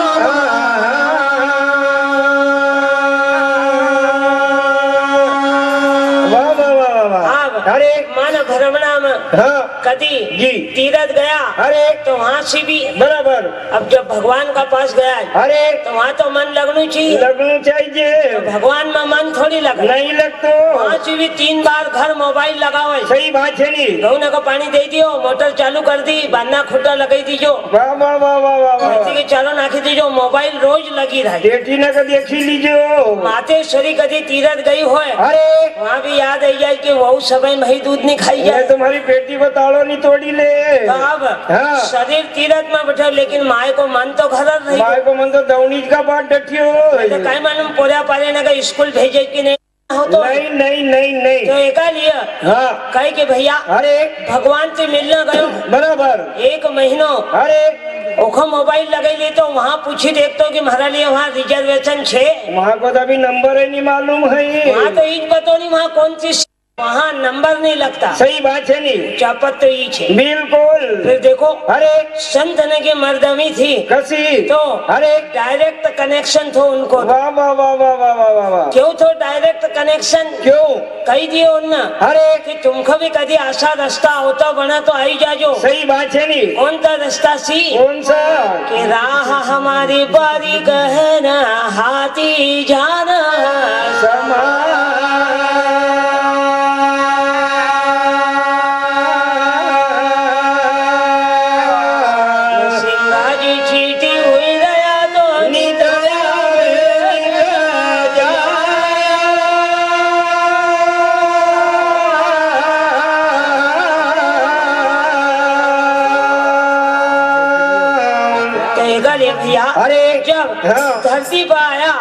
वाह वाह वाह वाह। अब अरे मन भरमना में हाँ कदी जी। तीरथ गया, अरे तो वहाँ से भी बराबर। अब जब भगवान का पास गया अरे तो वहाँ तो मन लगना चाहिए, लगना चाहिए, भगवान में मन थोड़ी लगा। नहीं लगतो। वहाँ से भी 3 बार घर मोबाइल लगाओ, सही बात है नहीं। गौना को पानी दे दियो, मोटर चालू कर दी, बांधा खुट्टा लगाई दीजो, वाह वाह वाह वाह वाह वाह। के चालो नाखी दीजो, मोबाइल रोज लगी रहे। बेटी ने कभी देखी लीजिए। मातेश्वरी कदी तीरथ गई होए, अरे वहाँ भी याद आई जाए कि वो समय मही दूध नहीं खाई ये जाए। तुम्हारी बेटी को ताड़ो नहीं तोड़ी ले। तो अब हाँ। शरीर तीरथ में बैठे, लेकिन माए को मन तो घर रही। माए को मन तो दौनी का बात डटियो। तो कई मालूम पोरा पाले ने स्कूल भेजे कि नहीं। हो तो नहीं नहीं नहीं नहीं तो एका लिए हाँ कहे कि भैया अरे भगवान से मिलना गयो बराबर 1 महीनो अरे ओखो मोबाइल लगेली तो वहाँ पूछी देखतो कि हमारा लिए वहाँ रिजर्वेशन छे वहाँ को तो अभी नंबर ही नहीं मालूम है वहाँ तो ईज पतो नहीं वहाँ कौन सी वहाँ नंबर नहीं लगता सही बात है नहीं चापत तो ई छे बिल्कुल फिर देखो अरे संत ने की मर्दमी थी कसी तो अरे डायरेक्ट कनेक्शन थो उनको वाह वाह वाह वाह वाह वाह वाह वाह क्यों थो डायरेक्ट कनेक्शन क्यों कही दियो उन्ना अरे कि तुमको भी कभी आशा रास्ता होता बना तो आई जाजो सही बात है नहीं कौन सा रास्ता सी कौन सा कि राह हमारी बारी कहना हाथी जाना समा सिंगाजी चीटी हुई दया तो नितया भैया अरे जब हाँ। धरती पर आया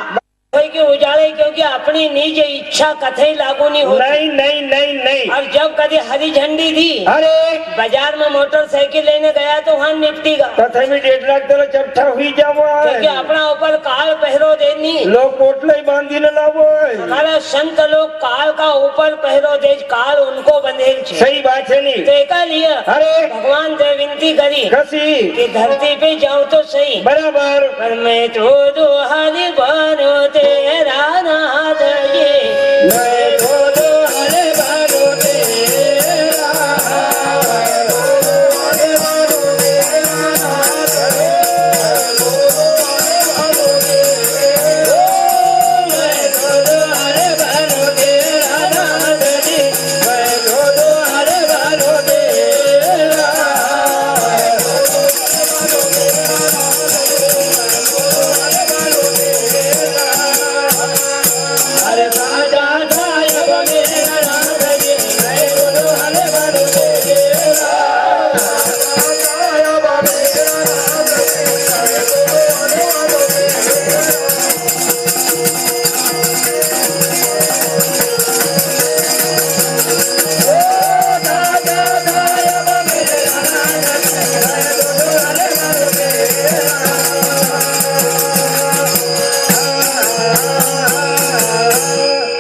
के उजाले क्योंकि अपनी निज इच्छा कथे लागू नहीं होती नहीं नहीं नहीं नहीं और जब कभी हरी झंडी थी अरे बाजार में मोटरसाइकिल लेने गया तो वहाँ निपटेगा कथे में 1.5 लाख तो चट्ठा हुई जाओ क्योंकि अपना ऊपर काल पहरो देनी लोग पोटले ही बांधी न लावो हमारा संत लोग काल का ऊपर पहरो दे काल उनको बंधेल छे सही बात है नहीं तो एका लिए अरे भगवान से विनती करी कसी कि धरती पे जाओ तो सही बराबर पर मैं तो दुहारी बनो तेरा नाथ ये मैं तो हरे बारो तेरा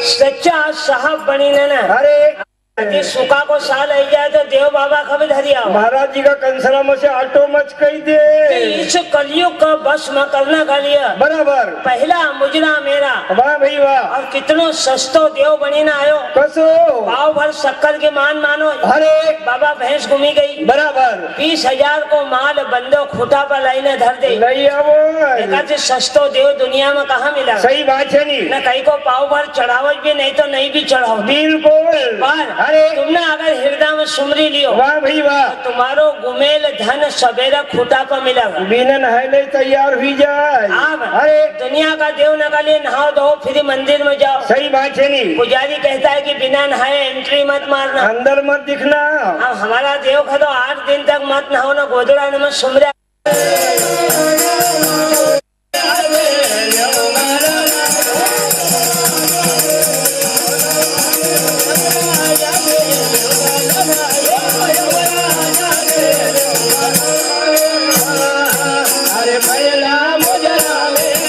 सच्चा साहब बनी ना अरे सुखा को साल आई जाए तो देव बाबा कभी धरिया महाराज जी का कंसरा में से ऑटो मच कही दे इस कलयुग का बस में करना का लिया बराबर पहला मुजरा मेरा वाह भाई वाह और कितनो सस्तो देव बनी ना आयो कसो पाव भर शक्कर के मान मानो अरे बाबा भैंस घूमी गई बराबर 20,000 को माल बंदो खूटा पर लाइने धर दे नहीं आवो एकाचे सस्तो देव दुनिया में कहाँ मिला सही बात है नहीं न कहीं को पाव भर चढ़ावत भी नहीं तो नहीं भी चढ़ाओ बिल्कुल पर अरे तुमने अगर हृदय में सुमरी लियो वाह भाई वाह तुम्हारो गुमेल धन सवेरा खूटा पर मिलेगा बिना नहाए तैयार हुई जाए अब अरे दुनिया का देव नगा लिए नहाओ धो फिर मंदिर में जाओ सही बात है नहीं पुजारी कहता है कि बिना नहाए एंट्री मत मारना अंदर मत दिखना अब हमारा देव का तो 8 दिन तक मत नहाओ ना गोदड़ा न मत सुमरा अरे पहला मुजरा मेरा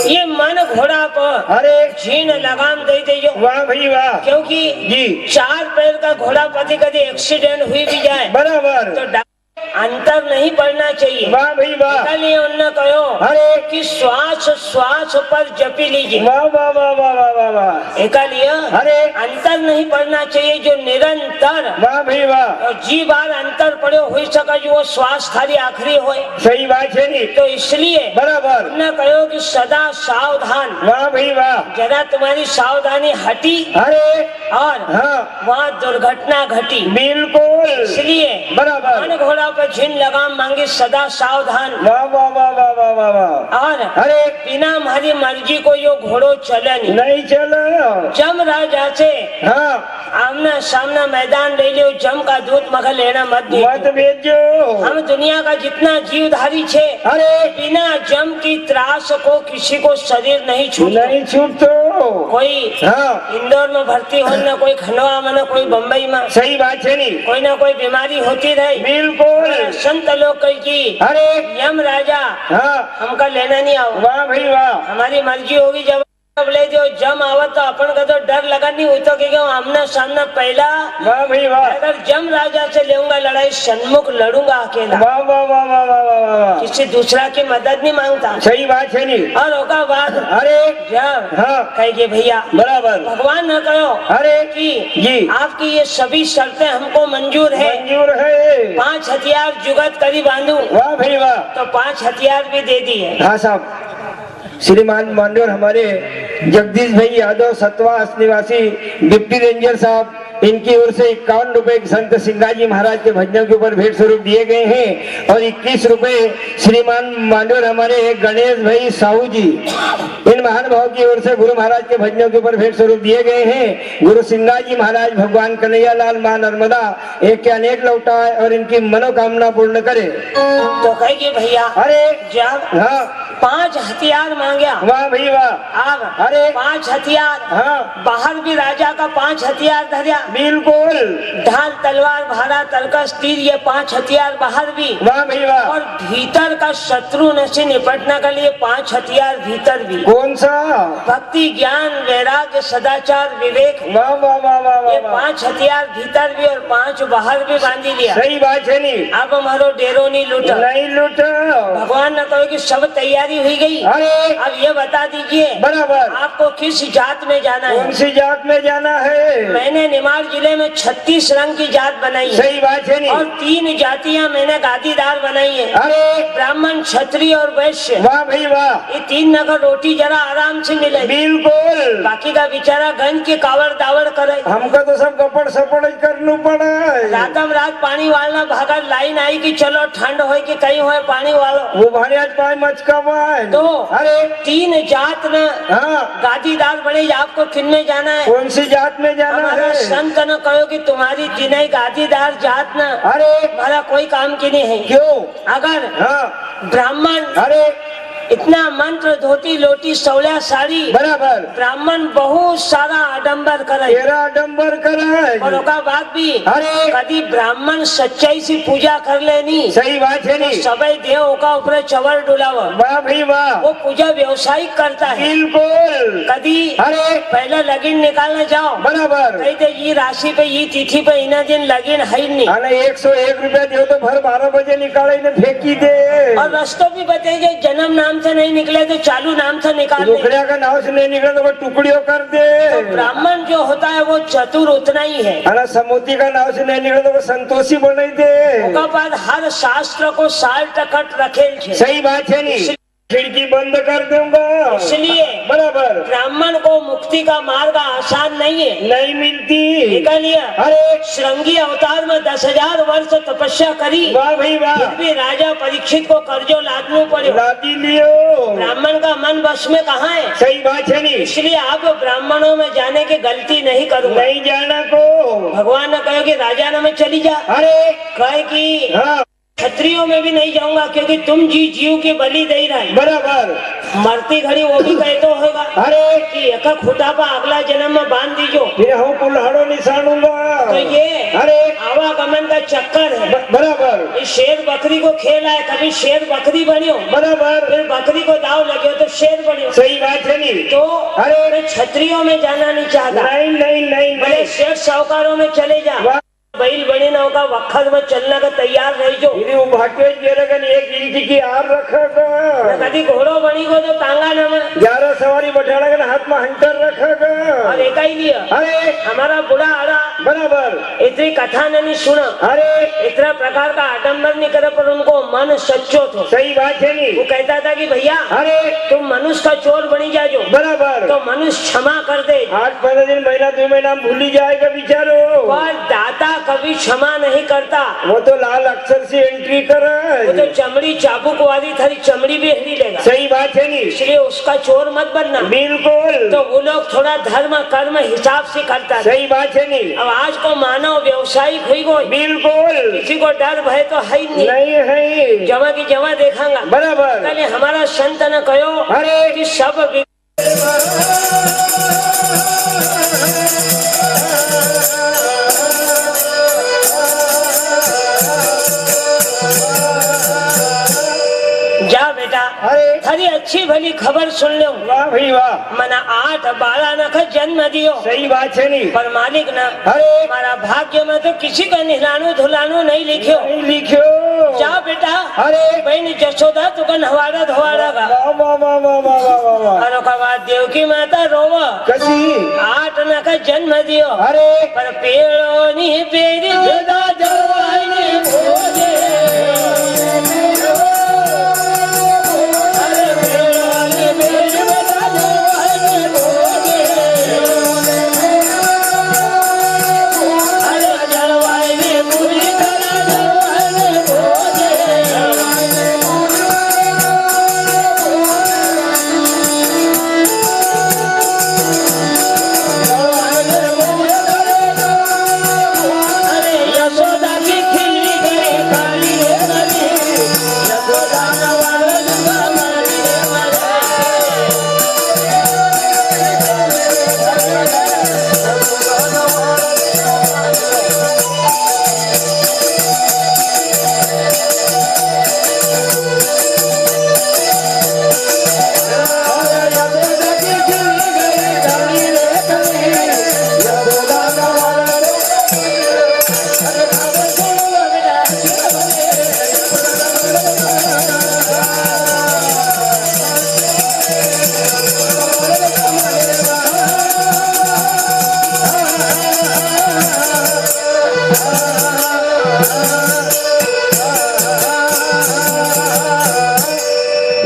ये मन घोड़ा को अरे झीन लगाम दे दे जो वाह भाई वाह क्योंकि जी 4 पैर का घोड़ा कभी कभी एक्सीडेंट हुई भी जाए बराबर तो अंतर नहीं पड़ना चाहिए वाह भाई वाह इसलिए उन्होंने कहो अरे कि श्वास श्वास पर जपी लीजिए वाह वाह वाह वाह वाह वाह वाह एक लिए अरे अंतर नहीं पड़ना चाहिए जो निरंतर अंतर वाह भाई वाह, और जी बार अंतर पड़ो हुई सके जो वो श्वास खाली आखिरी होए, सही बात है नी, तो इसलिए बराबर, न कहो कि सदा सावधान। वाह भाई वाह, जरा तुम्हारी सावधानी हटी अरे और हाँ वहाँ दुर्घटना घटी, बिल्कुल, इसलिए बराबर, मन घोड़ा पे झिन लगाम मांगे सदा सावधान। वाह वाह वाह वाह वाह वाह वाह, और अरे बिना हमारी मर्जी को यो घोड़ो चले नहीं। नहीं चलो, जम राजा से हाँ आमना सामना मैदान ले लो, जम का दूध मगर लेना मत दे। मत भेजो, हम दुनिया का जितना जीवधारी छे, अरे बिना जम की त्रास को किसी को शरीर नहीं छूटता। नहीं छूटतो, कोई हाँ इंदौर में भर्ती हो, न कोई खंडवा में, न कोई बम्बई में, सही बात है नी, कोई ना कोई बीमारी होती रही। बिल्कुल, संत लोग कही की अरे यम राजा हाँ हमका लेना नहीं आओ, वाह भाई वाह, हमारी मर्जी होगी जब ले दो। जम आवत तो अपन का तो डर लगा नहीं, वो तो क्योंकि आमना सामना पहला, वाह भाई वाह, अगर जम राजा से लेऊंगा लड़ाई सन्मुख लड़ूंगा अकेला, वाह वाह वाह वाह वाह वाह वाह, किसी दूसरा की मदद नहीं मांगता। सही बात है नी, और ओका बाद अरे जब हाँ कहेंगे भैया बराबर, भगवान न कहो अरे कि जी आपकी ये सभी शर्तें हमको मंजूर है, मंजूर है, 5 हथियार जुगत करी बांधू, वाह भाई वाह, तो 5 हथियार भी दे दिए। हाँ साहब, श्रीमान मांडोर हमारे जगदीश भाई यादव सतवास निवासी डिप्टी रेंजर साहब, इनकी ओर से 51 रुपए संत सिंगाजी महाराज के भजनों के ऊपर भेंट स्वरूप दिए गए हैं और 21 रुपए श्रीमान मांडोर हमारे गणेश भाई साहू जी, इन महान भाव की ओर से गुरु महाराज के भजनों के ऊपर भेंट स्वरूप दिए गए हैं। गुरु सिंगाजी महाराज भगवान कन्हैया लाल मां नर्मदा एक के अनेक लौटाए और इनकी मनोकामना पूर्ण करे। तो कहेंगे भैया अरे जब हाँ 5 हथियार मांगा, वाह भाई वाह, अब अरे 5 हथियार, हाँ बाहर भी राजा का 5 हथियार धरिया, बिल्कुल, ढाल तलवार भाला तलकस तीर, ये 5 हथियार बाहर भी, वाह भाई वाह, और भीतर का शत्रु से निपटने के लिए 5 हथियार भीतर भी, कौन सा, भक्ति ज्ञान वैराग्य सदाचार विवेक, वाह वाह वाह वाह ये वाह, 5 हथियार भीतर भी और 5 बाहर भी बांधी लिया। सही बात है नी, अब हमारो डेरो नहीं लूटा, नहीं लूटो, भगवान ने कहो कि सब तैयारी हुई गई, अरे अब ये बता दीजिए बराबर, आपको किस जात में जाना कौन है। सी जात में जाना है, मैंने निमाड़ जिले में 36 रंग की जात बनाई है सही बात है नी, और 3 जातियां मैंने गादीदार बनाई है, अरे ब्राह्मण क्षत्रिय और वैश्य। वाह भाई वाह, ये 3 नगर रोटी जरा आराम से मिले, बिल्कुल, बाकी का बेचारा गंज के कावड़ दावड़ करे। हमको तो सब कपड़ सपड़ करना पड़ा है, रातम रात पानी वालना भागा, लाइन आई कि चलो ठंड हो कि कहीं हो पानी वालो, वो भारी आज पाए मचकावा है, तो अरे 3 जात में हाँ गादीदार बने, आपको किन में जाना है। कौन सी जात में जाना हमारा है, संत ने कहो कि तुम्हारी जिन्हें गादीदार जात ना अरे हमारा कोई काम की नहीं है। क्यों, अगर हाँ ब्राह्मण अरे इतना मंत्र धोती लोटी सौल्या साड़ी, बराबर, ब्राह्मण बहुत सारा आडम्बर करे, तेरा आडम्बर करा है, और ओका बाद भी अरे कभी ब्राह्मण सच्चाई से पूजा कर लेनी, सही बात है नी, सबई देव ओका ऊपर चवर डुलाव, वाह भाई वाह, वो पूजा व्यवसायिक करता है। बिल्कुल, कभी अरे पहले लगन निकालने जाओ, बराबर, कहते ये राशि पे ये तिथि पे इन दिन लगन है नहीं, अरे 101 रुपया दियो तो भर 12 बजे निकाले ने फेंकी दे, और रस्तों भी बताइए जन्म नाम से नहीं निकले तो चालू नाम से निकाल दे। रुखड़िया का नाव से नहीं निकले तो वो टुकड़ियों कर दे, ब्राह्मण जो होता है वो चतुर उतना ही है, अरे समोती का नाव से नहीं निकले तो वो संतोषी बनाई दे, उसके बाद हर शास्त्र को साल टकट रखेल छे। सही बात है नी, खिड़की बंद कर दूंगा, इसलिए बराबर, ब्राह्मण को मुक्ति का मार्ग आसान नहीं है, नहीं मिलती, निकालिए। अरे श्रृंगी अवतार में 10,000 वर्ष तपस्या करी, वाह भाई वाह, फिर भी राजा परीक्षित को कर्जो लादना पड़े, लादी लियो, ब्राह्मण का मन बस में कहाँ है। सही बात है नी, इसलिए आप ब्राह्मणों में जाने की गलती नहीं करूंगा। नहीं जाना को, भगवान ने कहा कि राजा में चली जा, अरे कहे कि हाँ क्षत्रियों में भी नहीं जाऊंगा क्योंकि तुम जीव की बलि दे रहे, बराबर, मरती घड़ी वो भी कहते होगा अरे कि एक खुटा पर अगला जन्म में बांध दीजो, फिर हम कुल्हाड़ो निशानूंगा, तो ये अरे आवागमन का चक्कर है। बराबर, ये शेर बकरी को खेल है, कभी शेर बकरी बनियो, बराबर, फिर बकरी को दाव लगे तो शेर बनियो, सही बात है नी, तो अरे मैं क्षत्रियों में जाना नहीं चाहता, नहीं नहीं नहीं भले नहीं, शेर साहूकारों में चले जा, वाह, बैल बने ना होगा वक्त में चलने का तैयार रह जो, यदि वो भाग्यज गेरगन 1 इंच की आर रखेगा, कभी घोड़ो बनी को तो तांगा न में, 11 सवारी बैठाड़गन हाथ में हंटर रखेगा, और एक ही लिया अरे हमारा बुढ़ा आड़ा बराबर इतनी कथा नहीं सुना अरे इतना प्रकार का आडम्बर नहीं करे पर उनको मन सच्चो थो सही बात है नी वो कहता था कि भैया अरे तुम मनुष्य का चोर बनी जाजो बराबर तो मनुष्य क्षमा कर दे 8-15 दिन महीना 2 महीना भूल ही जाएगा बेचारो पर दाता कभी क्षमा नहीं करता वो तो लाल अक्षर से एंट्री कर वो तो चमड़ी चाबुक वाली थारी चमड़ी भी हिली लेगा सही बात है नी इसलिए उसका चोर मत बनना बिल्कुल तो वो लोग थोड़ा धर्म कर्म हिसाब से करता है सही बात है नी अब आज को मानव व्यवसायिक हुई गो बिल्कुल किसी को डर भय तो है ही नहीं नहीं है जमा की जमा देखांगा बराबर पहले हमारा संत ने कहो अरे कि सब जा बेटा अरे थारी अच्छी भली खबर सुन लो वाह भाई वाह मना 8 बाला नख जन्म दियो सही बात है नी पर मालिक ना अरे हमारा भाग्य में तो किसी का निहलानो धुलानो नहीं लिखियो नहीं लिखो जा बेटा अरे बहन जसोदा तुका नहवाड़ा धोवाड़ा का वाह वाह वाह वाह वाह वाह वाह वाह और ओकर बाद देवकी माता रोव कसी 8 नख जन्म दियो अरे पर पेड़ो नी पेरी जदा जवानी भोजे अरे पेड़ो नी पेरी जदा जवानी भोजे अरे जलवाई पूरी तरह जवानी भोजे अरे यशोदा की खिली गई काली रे गली यशोदा नवाला लगा मारी रे मारे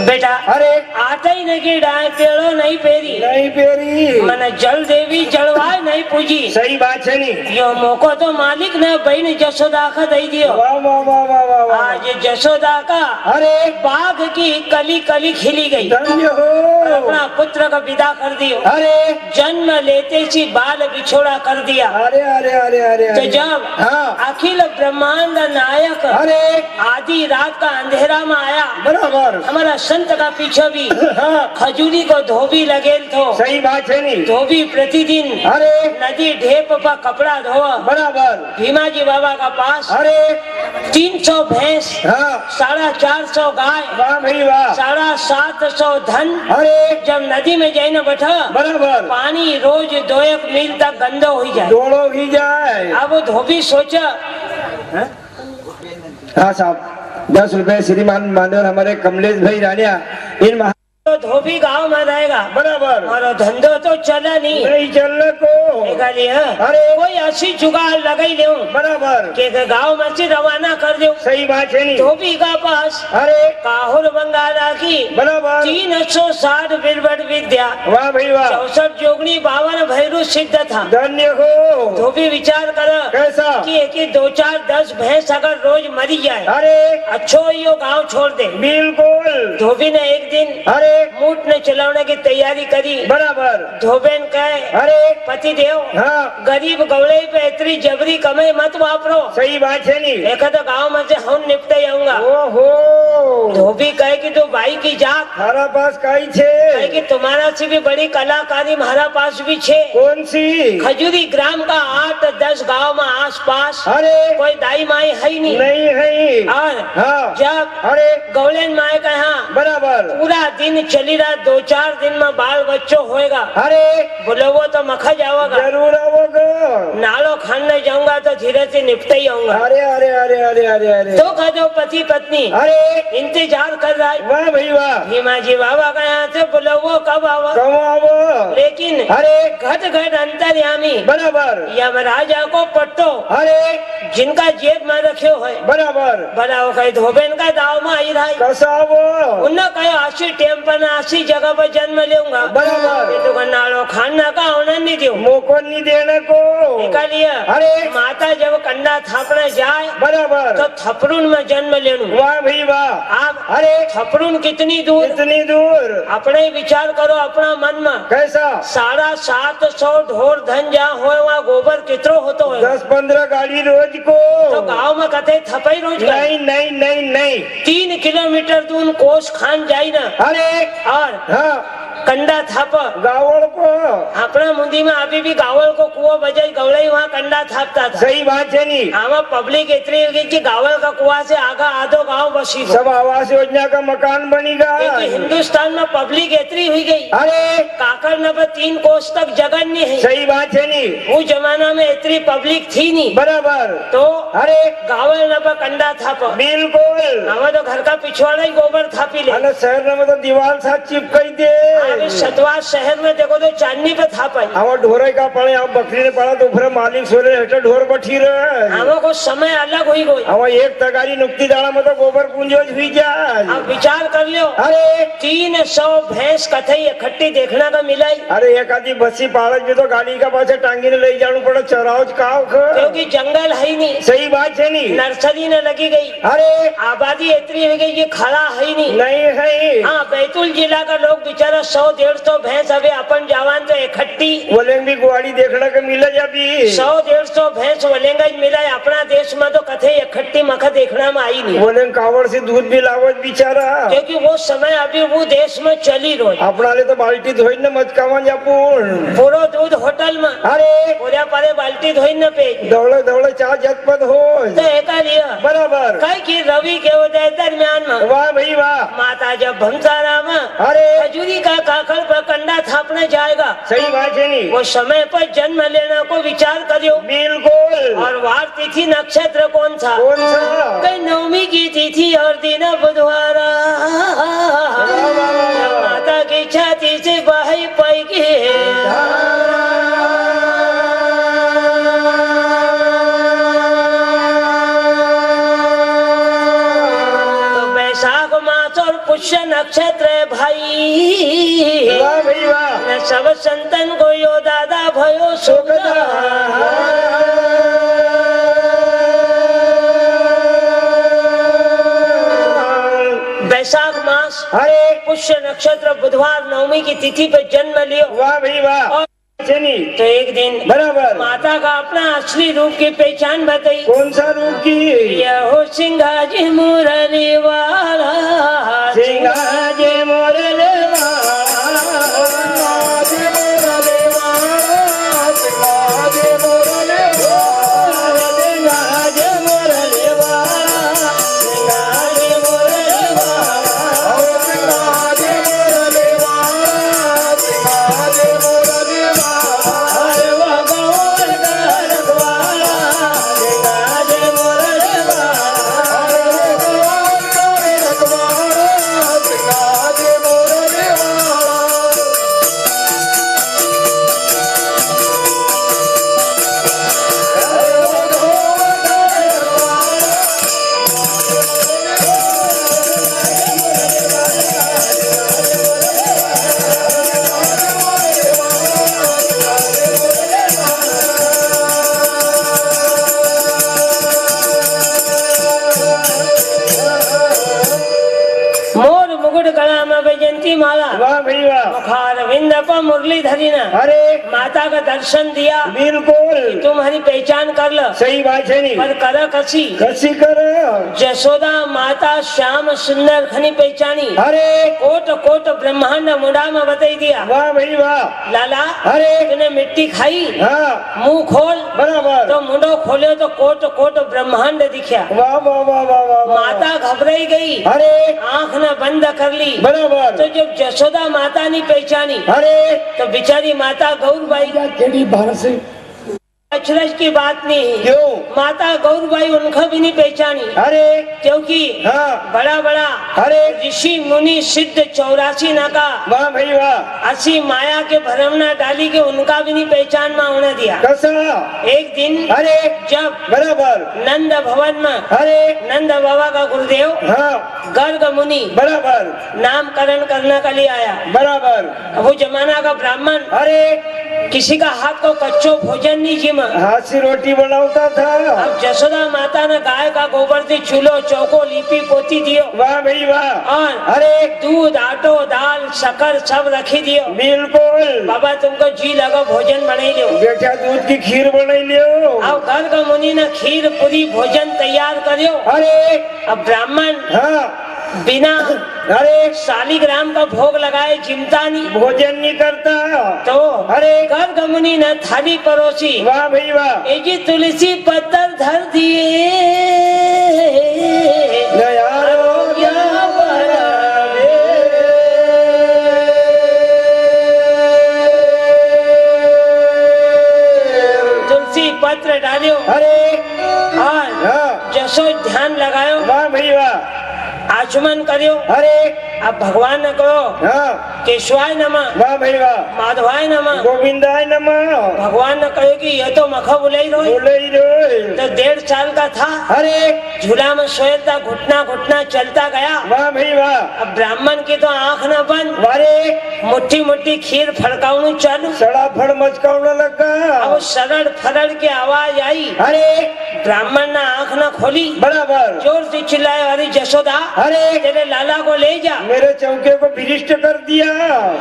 बेटा अरे आता ही नहीं कि डाय पेड़ो नहीं पेरी नहीं पेरी मन जल देवी जलवाय नहीं पूजी सही बात है नी यो मौको तो मालिक ने बहन जसोदा का दे दियो वाह वाह वाह वाह वाह वाह आज जसोदा का अरे बाघ की कली कली खिली गई धन्य और हो अपना पुत्र का विदा कर दियो अरे जन्म लेते ही बाल बिछोड़ा कर दिया अरे अरे अरे अरे तो अरे जब हाँ अखिल ब्रह्मांड नायक अरे आधी रात का अंधेरा में आया बराबर हमारा संत का पीछे भी हाँ खजूरी को धोबी लगेल थो सही बात है नी धोबी प्रतिदिन अरे नदी ढेप पर कपड़ा धोआ बराबर भीमा जी बाबा का पास अरे 300 भैंस हाँ 450 गाय वाह भाई वाह 750 धन अरे जब नदी में जाए न बैठा बराबर पानी रोज 2-1 मील तक गंदा हो जाए दौड़ो भी जाए अब वो धोबी सोचा हाँ साहब 10 रुपए श्रीमान मानवर हमारे कमलेश भाई रानिया इन तो धोबी गांव में रहेगा बराबर और धंधो तो चला नहीं नहीं चलने को अरे कोई ऐसी जुगाड़ लगाई दे बराबर कि गांव में से रवाना कर दो सही बात है नहीं धोबी का पास अरे काहुल बंगाला की बराबर 360 बिरबट विद्या वाह भाई वाह 64 जोगनी 52 भैरू सिद्ध था धन्य हो धोबी विचार कर कैसा कि एक 2-4-10 भैंस अगर रोज मरी जाए अरे अच्छो यो गांव छोड़ दे बिल्कुल धोबी ने एक दिन अरे मूठ ने चलाने की तैयारी करी बराबर धोबेन कहे अरे पति देव हाँ गरीब गवड़े पे इतनी जबरी कमाई मत वापरो सही बात है नहीं एक तो गांव में से हम निपटे जाऊंगा ओहो धोबी कहे कि तू भाई की जात हमारा पास काई छे कहे कि तुम्हारा से भी बड़ी कलाकारी हमारा पास भी छे कौन सी खजूरी ग्राम का 8-10 गांव में आस पास अरे कोई दाई माई है ही नहीं। नहीं है। और हाँ। जब अरे गौलेन माए का यहाँ बराबर। पूरा दिन चली रहा, 2-4 दिन में बाल बच्चों होएगा, अरे बोले वो तो मखा जाओगा। जरूर आओगे। नालो खाने जाऊंगा तो धीरे से निपटे ही आऊंगा। अरे अरे अरे अरे अरे अरे तो कह दो पति पत्नी अरे इंतजार कर रहा है। वाह भाई वाह। भीमा जी बाबा का यहाँ से बोले वो कब आवा। कम आओ। लेकिन अरे घट घट अंतर्यामी बराबर। यमराजा को पट्टो अरे जिनका जेब में रखे हो है बराबर। बड़ा हो कहे धोबेन का दाव में आई रहा है। कैसा आओ। उन्होंने कहे 80 टेम पर 80 जगह पर जन्म लेऊंगा। बराबर। ये तो नालो खाना का होना नहीं दो मौको नहीं देने को। निकालिए। अरे माता जब कंडा थापने जाए बराबर तो थपड़ून में जन्म लेनू। वाह भाई वाह। आप अरे थपड़ून कितनी दूर, इतनी दूर अपने ही विचार करो अपना मन में। कैसा 750 ढोर धन जहाँ हो वहाँ गोबर कितरो होतो है। 10-15 गाड़ी रोज को। तो गाँव में कथे थपाई रोज का नहीं नहीं नहीं नहीं। 3 किलोमीटर दूर कोस खान जाई ना। अरे और हाँ कंडा थाप गावड़ को। अपना मुंदी में अभी भी गावल को कुआ बजाई गवड़ई वहाँ कंडा थापता था। सही बात है नहीं। आवा पब्लिक इतनी हो गई कि गावल का कुआ से आगा आधो गांव बसी गो। सब आवास योजना का मकान बनेगा। क्योंकि हिंदुस्तान में पब्लिक इतनी हुई गई अरे काकर न 3 कोस तक जगह नहीं है। सही बात है नहीं। उस जमाना में इतनी पब्लिक थी नहीं। बराबर। तो अरे गावल न कंडा थाप बिल्कुल। हमें तो घर का पिछवाड़ा ही गोबर थापी ले। अरे शहर में तो दीवार साथ चिपकाई दे। अरे सतवा शहर में देखो तो चांदनी पे थापा है। हमारे ढोरे का पड़े आप बकरी ने पड़ा तो फिर मालिक सोरे हेठे ढोर बैठी रहे। हमें को समय अलग हुई गई। हमारे एक तगारी नुक्ती दाड़ा में तो गोबर पूंजोज हुई जाए। अब विचार कर लियो। अरे 300 भैंस कथई इकट्ठी देखना का मिला ही। अरे एक आदि बसी पालक भी तो गाड़ी का पास टांगी ने ले जाना पड़ा चराव काव। क्योंकि जंगल है ही नहीं। सही बात है नहीं। नर्सरी ने लगी गई। अरे आबादी इतनी हो गई ये खड़ा है ही नहीं। नहीं है। हाँ बैतूल जिला का लोग बेचारा 100-150 भैंस अभी अपन जवान तो इकट्ठी बोलेंगे भी गुआड़ी देखने को मिले जा भी 100-150 भैंस बोलेंगे मिला है। अपना देश में तो कथे इकट्ठी मखा देखना में आई नहीं। बोलेंगे कावड़ से दूध भी लावत बेचारा। क्योंकि वो समय अभी वो देश में चली रोज। अपना ले तो बाल्टी धोई न मत कावन जा पूरा दूध होटल में अरे पूरा पारे बाल्टी धोई न पे दौड़े दौड़े चाह जतपद हो तो एक लिया बराबर। कई की रवि के उदय दरमियान में वाह भाई वाह। माता जब भमसारा में अरे खजूरी का काकड़ पर कंडा थापने जाएगा। सही बात है नहीं। वो समय पर जन्म लेने को विचार करियो। बिल्कुल। और वार तिथि नक्षत्र कौन था? कौन सा? कई नवमी की तिथि और दिन बुधवार। माता की छाती से बही पैगी पुष्य नक्षत्र भाई। वाह भाई वाह। न सब संतन को यो दादा भयो सुखदा। वैशाख मास अरे पुष्य नक्षत्र बुधवार नवमी की तिथि पे जन्म लियो। वाह भाई वाह। तो एक दिन बराबर माता का अपना असली रूप की पहचान बताई। कौन सा रूप की? यह हो सिंहाजी मुरली वाला। सिंहाजी मुरली माला। वाह भाई वाह। मुखार विंद पर मुरली धरी ना। अरे माता का दर्शन दिया। बिल्कुल। बिल्कुल तुम्हारी पहचान कर लो, सही बात है नी पर कर कसी कसी कर जसोदा माता श्याम सुंदर खनी पहचानी, अरे कोट कोट ब्रह्मांड मुंडा में बताई दिया। वाह भाई वाह लाला अरे तूने मिट्टी खाई, हाँ मुंह खोल बराबर तो मुंडो खोले तो कोट कोट ब्रह्मांड दिखा। वाह वाह वाह वाह वाह वाह। माता घबराई गई, अरे आंख न बंद कर ली। बराबर तो जब जसोदा माता ने पहचानी अरे तो बेचारी माता गौरबाई केड़ी भारत से अचरज की बात नहीं है। क्यों माता गौरबाई उनका भी नहीं पहचानी, अरे क्योंकि हाँ बड़ा बड़ा अरे ऋषि मुनि सिद्ध 84 नका वाह भाई वाह 80 माया के भरम न डाली के उनका भी नहीं पहचान में होने दिया। कैसा एक दिन अरे जब बराबर नंद भवन में अरे नंद बाबा का गुरुदेव हाँ गर्ग मुनि बराबर नामकरण करने के लिए आया। बराबर वो जमाना का ब्राह्मण अरे किसी का हाथ को कच्चो भोजन नहीं जिमा। हाथ से रोटी बनाता था अब जसोदा माता ने गाय का गोबर से चूल्हो चौको लीपी पोती दियो वाह भाई वाह और अरे दूध आटो दाल शक्कर सब रखी दियो। बिल्कुल बाबा तुमको जी लगा भोजन बनाई लो। बेटा दूध की खीर बनाई लियो अब गर्ग मुनि ने खीर पूरी भोजन तैयार करियो। अरे अब ब्राह्मण हाँ बिना अरे शालिग्राम का भोग लगाए चिमटा नहीं भोजन नहीं करता तो अरे गर्ग मुनि ने थाली परोसी, वाह भाई वाह ए जी तुलसी पत्थर धर दिए नया तुलसी पत्र डालियो अरे और हाँ जसो ध्यान लगायो, वाह भाई वाह आचमन करियो। अरे अब भगवान ने कहो हाँ केशवाय नमः, वाह भाई वाह माधवाय नमः। गोविंदाय नमः भगवान ने कहो कि यह तो मखा बुलाई रही। बोले ही रोए तो 1.5 साल का था, अरे झूला में सोया घुटना घुटना चलता गया। वाह भाई वाह अब ब्राह्मण की तो आंख न बंद, वारे मुट्ठी मुट्ठी खीर फड़काउनु चालू। सड़ा फड़ मचकावने लगा अब वो सरड़ फरड़ की आवाज आई। अरे ब्राह्मण ने आंख न खोली, बराबर जोर से चिल्लाए अरे जसोदा अरे तेरे लाला को ले जा। मेरे चौके को भ्रष्ट कर दिया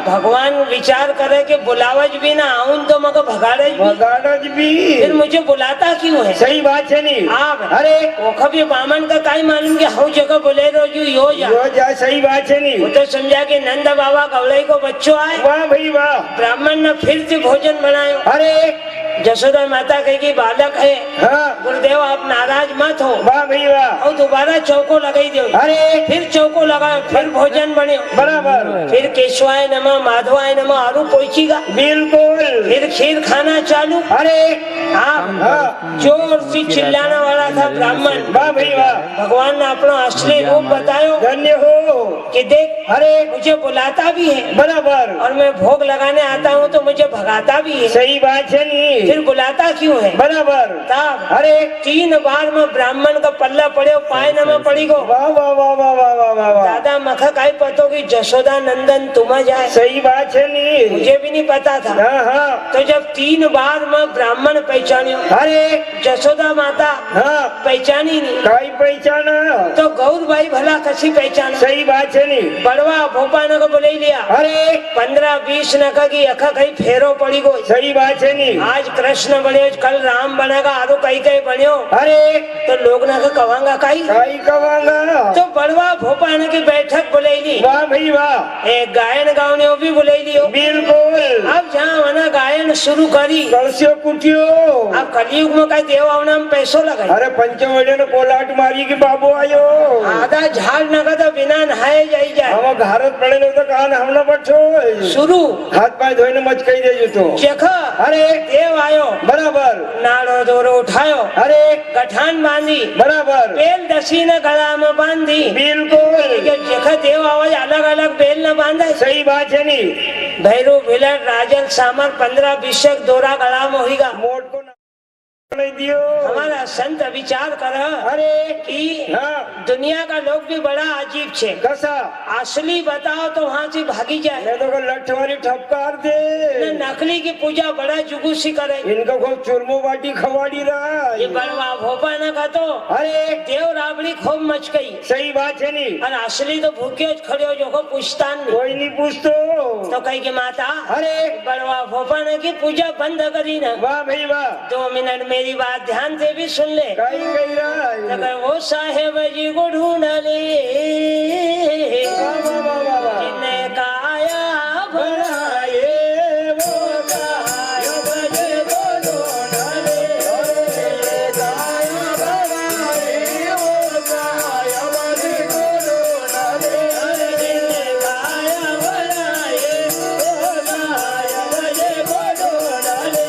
भगवान विचार करे कि बुलावज भी ना आऊं तो मगर भगाड़े भी, भगाड़ज भी फिर मुझे बुलाता क्यों है। सही बात है नहीं आप अरे वो कभी बामन का काई मालूम कि हर जगह बोले रो जो यो जा। यो जा सही बात है वो नहीं तो समझा कि नंद बाबा गवड़ई को बच्चों आए। वाह भाई वाह ब्राह्मण ने फिर से भोजन बनायो। अरे जसोदा माता कही बालक है हाँ गुरुदेव आप नाराज मत हो, वाह भाई वाह और दोबारा चौको लगाई दो। अरे फिर चौको लगाओ, फिर भोजन बने। बराबर फिर केशवाय नमः माधवाय नमः आरू पहुंचीगा। बिल्कुल फिर खीर खाना चालू। अरे आप हाँ जोर से चिल्लाने वाला था ब्राह्मण। वाह भाई वाह भगवान ने अपना असली रूप बतायो धन्य हो कि देख अरे मुझे बुलाता भी है बराबर और मैं भोग लगाने आता हूँ तो मुझे भगाता भी है, सही बात है नहीं फिर बुलाता क्यों है। बराबर तब अरे 3 बार में ब्राह्मण का पल्ला पड़े पाए न में पड़ी गो। वाह वाह वाह वाह वाह वाह वाह वाह दादा मखा काई पतो की जसोदा नंदन तुम जाए, सही बात है नहीं मुझे भी नहीं पता था। हाँ हाँ तो जब 3 बार में ब्राह्मण पहचानियो, अरे जसोदा माता हाँ पहचानी नहीं काई पहचाना तो गौरबाई भला कसी पहचाना। सही बात है नहीं बड़वा भोपा न को बोले लिया, अरे 15-20 नका की अखा कहीं फेरो पड़ी गो। सही बात है नहीं आज कृष्ण बने कल राम बनेगा आरो कहीं कहीं बनियो अरे तो लोग न कवांगा कहीं। काई कवांगा तो बड़वा भोपा न की बैठक बुलाई ली, वाह भाई वाह एक गायन गावने वो भी बुलाई लियो। बिल्कुल अब जहाँ वना गायन शुरू करी, कलसियो कुटियो अब कलयुग में कई देव आवना में पैसों लगाई। अरे पंचवड़े ने कोलाट मारी की बाबू आयो आधा झाड़ नगा तो बिना नहाए जाई जाए। हम भारत पड़े लोग तो कहा ना हमने बैठो शुरू हाथ पाए धोने मचकाई दे तो देखो अरे देव आयो, बराबर नाड़ो दोरो उठायो, अरे गठान बांधी, बराबर बेल दसी ने गला में बांधी। बिल्कुल देखा देव आवाज अलग अलग बेल न बांधा। सही बात है नहीं भैरू भिलट राजन सामर 15-20 दोरा गला में होगा। मोट को नहीं दियो। हमारा संत विचार कर अरे कि हाँ दुनिया का लोग भी बड़ा अजीब छे। कसा असली बताओ तो वहाँ से भागी जाए, मैं तो लठ वाली ठपकार दे न नकली की पूजा बड़ा जुगुसी करे। इनको खूब चूरमो बाटी खवाड़ी रहा ये बड़वा भोपा न का तो अरे देव राबड़ी खूब मच गई, सही बात है नहीं और असली तो भूखे खड़े हो जो को पूछता नहीं। कोई नहीं पूछतो तो कही के माता अरे बड़वा भोपा न की पूजा बंद करी ना। वाह भाई वाह 2 मिनट मेरी बात ध्यान से भी सुन ले। कही रहा है। अगर वो साहेब जी को ढूंढ ले वाह वाह वाह वाह वाह। जिन्हें काया बनाए वो साहेब जी को ढूंढ ले। काया बनाए वो साहेब जी को ढूंढ ले। जिन्हें काया बनाए वो साहेब जी को ढूंढ ले।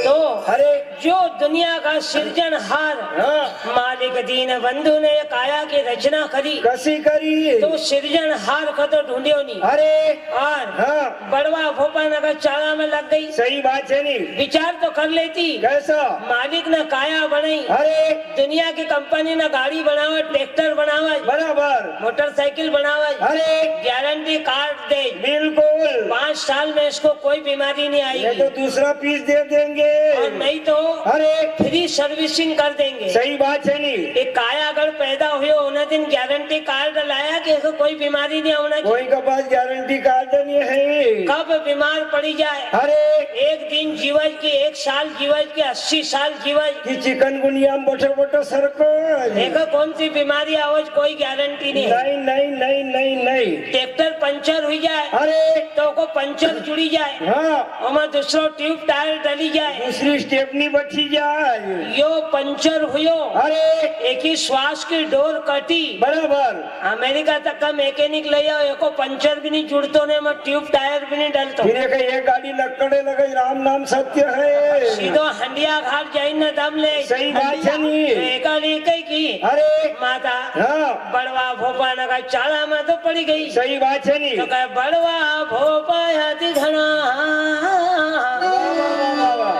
तो अरे जो दुनिया का सृजनहार हाँ मालिक दीन बंधु ने काया की रचना करी, कसी करी तो सृजनहार को तो ढूंढियो नहीं। अरे और हाँ बड़वा भोपा नगर चाला में लग गई। सही बात है नहीं विचार तो कर लेती, कैसा मालिक ने काया बनाई, अरे दुनिया की कंपनी ने गाड़ी बनावा, ट्रैक्टर बनावा, बराबर मोटरसाइकिल बनावा, अरे गारंटी कार्ड दे, बिल्कुल 5 साल में इसको कोई बीमारी नहीं ये आएगी, तो दूसरा पीस दे देंगे और नहीं तो अरे फ्री सर्विसिंग कर देंगे। सही बात है नहीं एक काया अगर पैदा हुए उन्हें दिन गारंटी कार्ड लाया कि इसको कोई बीमारी नहीं होना चाहिए। कोई के पास गारंटी कार्ड नहीं है कब बीमार पड़ी जाए, अरे एक दिन जीवज की 1 साल जीवज की 80 साल जीवज, कि चिकनगुनिया में बोटे बोटे सरकार देखो कौन सी बीमारी आवाज कोई गारंटी नहीं है। नहीं नहीं नहीं नहीं नहीं ट्रैक्टर पंचर हुई जाए अरे तो को पंचर जुड़ी जाए, हाँ और दूसरो ट्यूब टायर डली जाए, दूसरी स्टेपनी बची जाए यो पंचर हुयो, अरे एक ही श्वास की डोर कटी, बराबर अमेरिका तक का मैकेनिक ले आओ, एको पंचर भी नहीं जुड़तो ने, मैं ट्यूब टायर भी नहीं डलतो, फिर ये गाड़ी लकड़े लगे राम नाम सत्य है सीधो हंडिया घाट जाई न दम ले। सही बात है नहीं एकाली कई की अरे माता हाँ बड़वा भोपा नगर चाला में तो पड़ी गई। सही बात है नहीं तो कहे बड़वा भोपा हाथी घना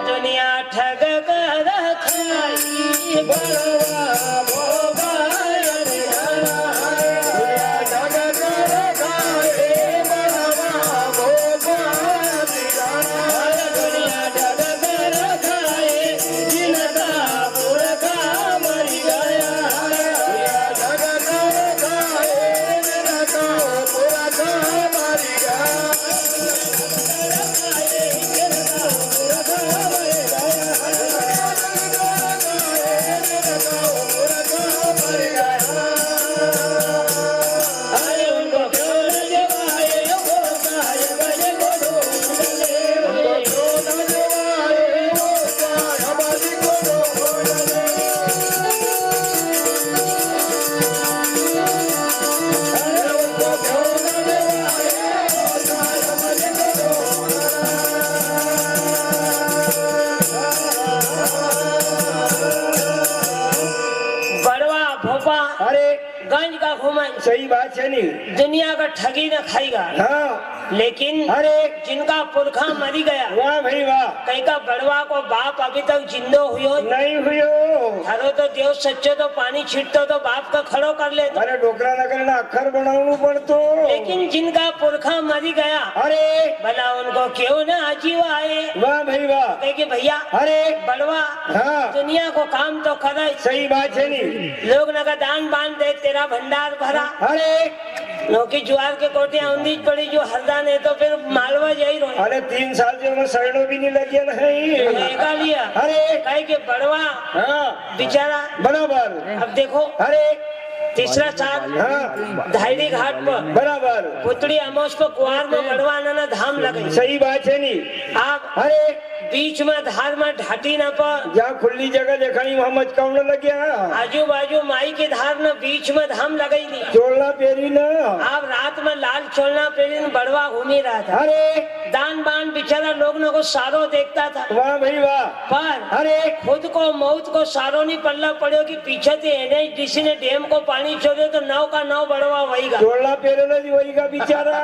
दुनिया ठग कर खाई, बड़वा भोपा हाथी घना, दुनिया ठग कर खाई, बड़वा भोपा हाथी घना, दुनिया ठग कर खाई, जिनका पुरखा मर गया, दुनिया ठग कर खाई, जिनका पुरखा मर गया। अरे उनको क्यों न जगाए, वो साहेब जी को ढूंढ ले। बड़वा भोपा अरे गंज का घूमा, सही बात है नहीं दुनिया का ठगी न खाएगा, हाँ लेकिन अरे जिनका पुरखा मरी गया, वाह भाई वाह कहीं का बड़वा को बाप अभी तक जिंदो हुयो नहीं हुयो हरो तो देव सच्चो तो पानी छीटतो तो बाप का खड़ो कर ले, अरे डोकरा न करना अखर बनावू पड़तो लेकिन जिनका पुरखा मरी गया अरे भला उनको क्यों न आजीव आए। वाह भाई वाह कहे कि भैया अरे बड़वा हाँ दुनिया को काम तो करे, सही बात है नहीं लोग नका दान बांध दे, तेरा भंडार भरा, अरे नौकी ज्वार के कोटियां उन्नीस पड़ी जो हरदा ने तो फिर मालवा जाई रो अरे 3 साल से मैं सड़नो भी नहीं लगे का है लिया। अरे कहे कि बड़वा हाँ बेचारा बराबर अब देखो अरे तीसरा साल हाँ धायरी घाट पर बराबर पुतड़ी अमोस पर कुआर में गढ़वाना धाम लगे सही बात है नी। आप अरे बीच में धार में ढाटी न पर जहाँ खुली जगह देखनी वहाँ मच कौन लग गया आजू बाजू माई के धार न बीच में धाम लगई नहीं चोलना पेरी न आप रात में लाल चोलना पेरी बड़वा घूमी रहा था अरे दान बान बेचारा लोग न को सारो देखता था वाह भाई वाह पर अरे खुद को मौत को सारो नहीं पल्ला पड़ो कि पीछे से एनएचडीसी ने डैम को पानी छोड़े तो नाव का नाव बढ़वा वहीगा चोलना पेरे न वही का बेचारा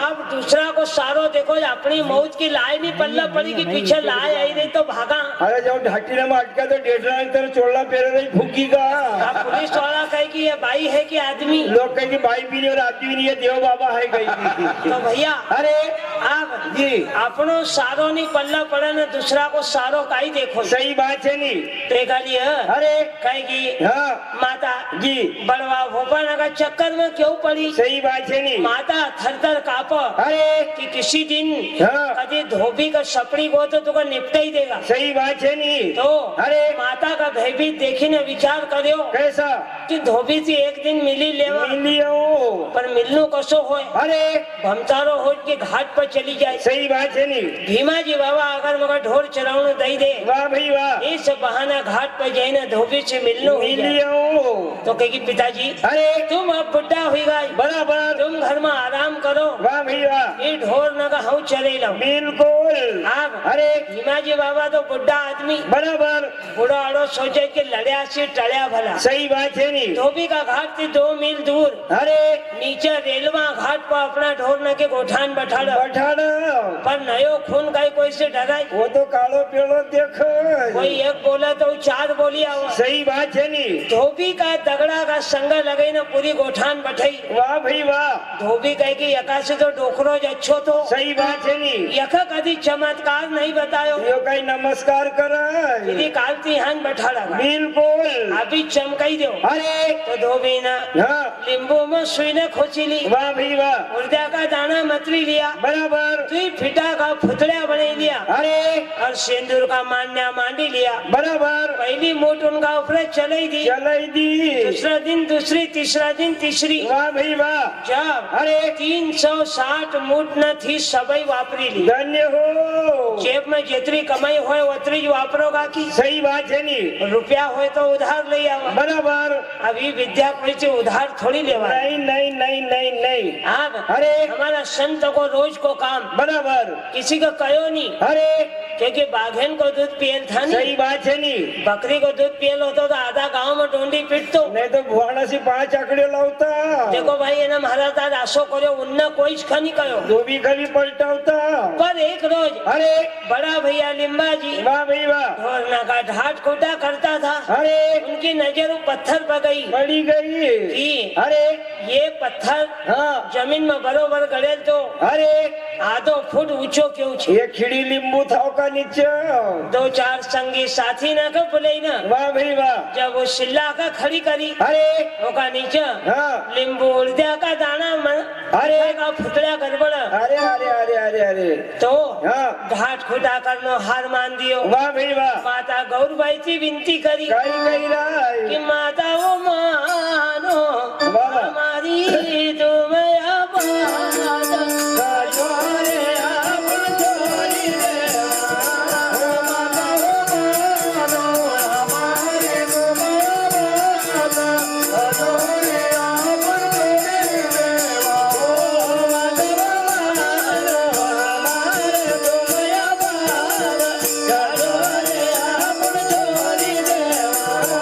आप दूसरा को सारो देखो अपनी मौत की लाए नहीं पल्ला पड़ी कि पीछे लाए आई नहीं तो भागा। अरे जब ढाटी में अटका तो 1.5 तरह चोलना पेरे नहीं फूकीगा। अब पुलिस वाला कहे कि ये बाई है कि आदमी लोग कहे कि बाई भी नहीं और आदमी नहीं है देव बाबा है कहीं तो भैया अरे आप जी अपनो सारो नहीं पल्ला पड़ा ना दूसरा को सारो का ही देखो सही बात है नी देखा लिया अरे कहेगी हाँ माता जी बड़वा भोपाल का चक्कर में क्यों पड़ी सही बात है नी माता थर थर काप अरे कि किसी दिन हाँ कभी धोबी का सपड़ी को तो तुका निपटा ही देगा सही बात है नी तो अरे माता का भयभीत देखी ने विचार करो कैसा कि धोबी से एक दिन मिली लेवा मिलियो पर मिलनो कसो होए अरे भमतारो हो के घाट पर चली जाए सही बात है नी भीमा जी बाबा अगर मगर ढोर चरावनो दई दे वाह भाई वाह इस बहाना घाट पर जाए धोबी से मिलनो हो जाए मिलियो तो कहेगी पिताजी अरे तुम अब बुढ़ा हुई गई बराबर तुम घर में आराम करो वाह भाई वाह ये ढोर न हूँ चले लो बिल्कुल आप अरे भीमा जी बाबा तो बुढ़ा आदमी बराबर बुढ़ा अड़ो सोचे कि लड़िया से टड़िया भला सही बात है नी धोबी का घाट से 2 मील दूर अरे नीचे रेलवा घाट पर अपना ढोर न के गोठान बैठाड़ा बैठाना पर नयो खून का कोई से डराई वो तो कालो पेड़ो देखो कोई एक बोला तो 4 बोली आवा सही बात है नी धोबी का दगड़ा का संग लगे न पूरी गोठान बैठाई वाह भाई वाह धोबी कहे कि यका से तो डोकरो अच्छो तो सही बात है नी यका कभी चमत्कार नहीं बतायो यो कहीं नमस्कार कर यदि काल तिहान बैठाड़ा बिल्कुल अभी चमकाई दो अरे तो धोबी ना हाँ लींबू में सुई ने खोची ली वाह भाई वाह उर्दा का दाना मतरी लिया बराबर तुई फिटा का फुतड़ा बने लिया अरे और सिंदूर का मान्या मांडी लिया बराबर पहली मोट उनका ऊपर चलाई दी चलाई दी दूसरा दिन दूसरी तीसरा दिन तीसरी वाह भाई वाह जब अरे 360 मूठ न थी सबई वापरी ली धन्य हो जेब में जितनी कमाई होए उतनी वापरोगा की सही बात है नी रुपया होए तो उधार ले आवा बराबर अभी विद्या पड़ी उधार थोड़ी लेवा नहीं नहीं नहीं नहीं नहीं आप अरे हमारा संत को रोज को काम बराबर किसी को कहो नहीं अरे क्योंकि बाघेन को दूध पियल था नहीं सही बात है नी बकरी को दूध पियल होता तो आधा गांव में डोंडी पीटतो नहीं तो भुआना से 5 आंकड़े लाउता देखो भाई एना महाराज रासो करो उनने कोई खनी कहो धोबी कभी पलटावता पर एक रोज अरे बड़ा भैया लिम्बा जी वाह भाई वाह ढोरना का ढाट खोटा करता था अरे उनकी नजर पत्थर पर गई पड़ी गई कि अरे ये पत्थर हाँ जमीन में बरोबर गड़े तो अरे आधो फुट ऊंचो क्यों छे ये खिड़ी लींबू था का नीचे 2-4 संगी साथी ना को बोले ना वाह भाई वाह जब वो शिल्ला का खड़ी करी अरे ओका नीचे हाँ लींबू उड़द्या का दाना मन अरे का फुटड़ा गड़बड़ अरे अरे अरे अरे अरे तो हाँ घाट खुटा करनो हार मान दियो वाह भाई वाह माता गौरबाई से विनती करी कहीं गई कि राय माता वो मानो वाह। हमारी तुम आबाद जोरे आप जोरी रे माता हो मानो हमारे माता जोरे आप जोरी रे माता मानो हमारे तुम आबाद जोरे आप जोरी रे माता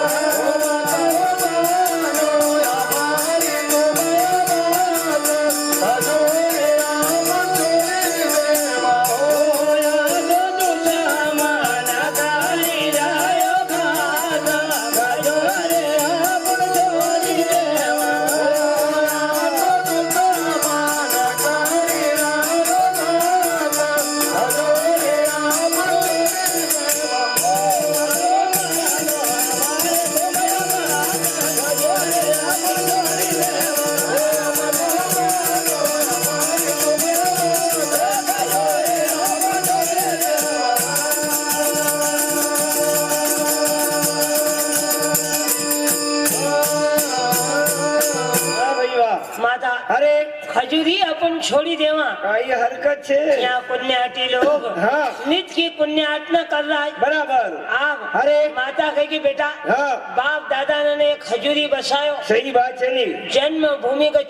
अरे खजूरी अपन छोड़ी देवा काई हरकत छे यहाँ पुण्याटी लोग हाँ नित्य की पुण्यार्चना कर रहा है बराबर आप अरे माता कहेगी बेटा हाँ बाप दादा ने खजूरी बसायो सही बात है नी जन्म भूमि को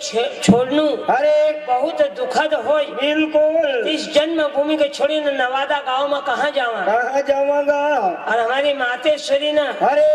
छोड़नू अरे बहुत दुखद होय बिल्कुल इस जन्म भूमि को छोड़ी न नवादा गांव में कहाँ जावा कहाँ जाऊंगा और हमारी मातेश्वरी न अरे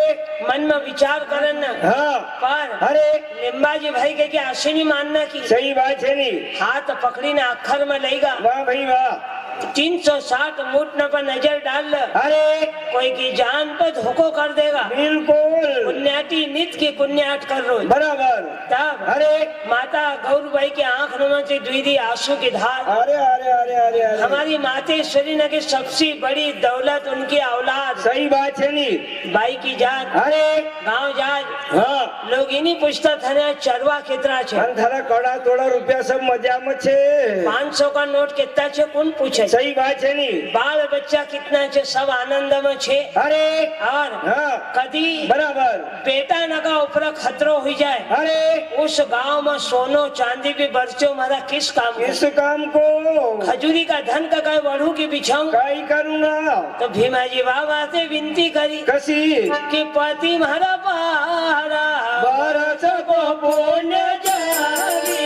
मन में विचार करन न हाँ पर अरे लिम्बाजी भाई के आश्विनी मानना की सही बात है नी हाथ पकड़ी न अक्षर में लेगा वाह भाई वाह 360 मुठ न पर नजर डाल ल अरे कोई की जान पर धोखो कर देगा बिल्कुल पुण्याटी नित्य की पुण्याट कर रो बराबर तब अरे माता गौरबाई के आंख नुमा से द्विदी आंसू की धार अरे अरे अरे अरे अरे हमारी मातेश्वरी ने की सबसे बड़ी दौलत उनकी औलाद सही बात है नी बाई की जात अरे गांव जात हाँ लोग इन्हीं पूछता था ना चरवा कितना छे अंधारा कड़ा तोड़ा रुपया सब मजा में छे 500 का नोट कितना छे कौन पूछे सही बात है नी बाल बच्चा कितना छे सब आनंद में छे अरे और हाँ कदी बराबर बेटा नगा ऊपर खतरो हो जाए अरे उस गांव में सोनो चांदी भी बरसो मारा किस काम को? इस काम को खजूरी का धन का काय बढ़ू की बिछाऊं काई करूंगा तो भीमाजी बाबा से विनती करी कसी कि पति मारा पारा भारत को पुण्य जारी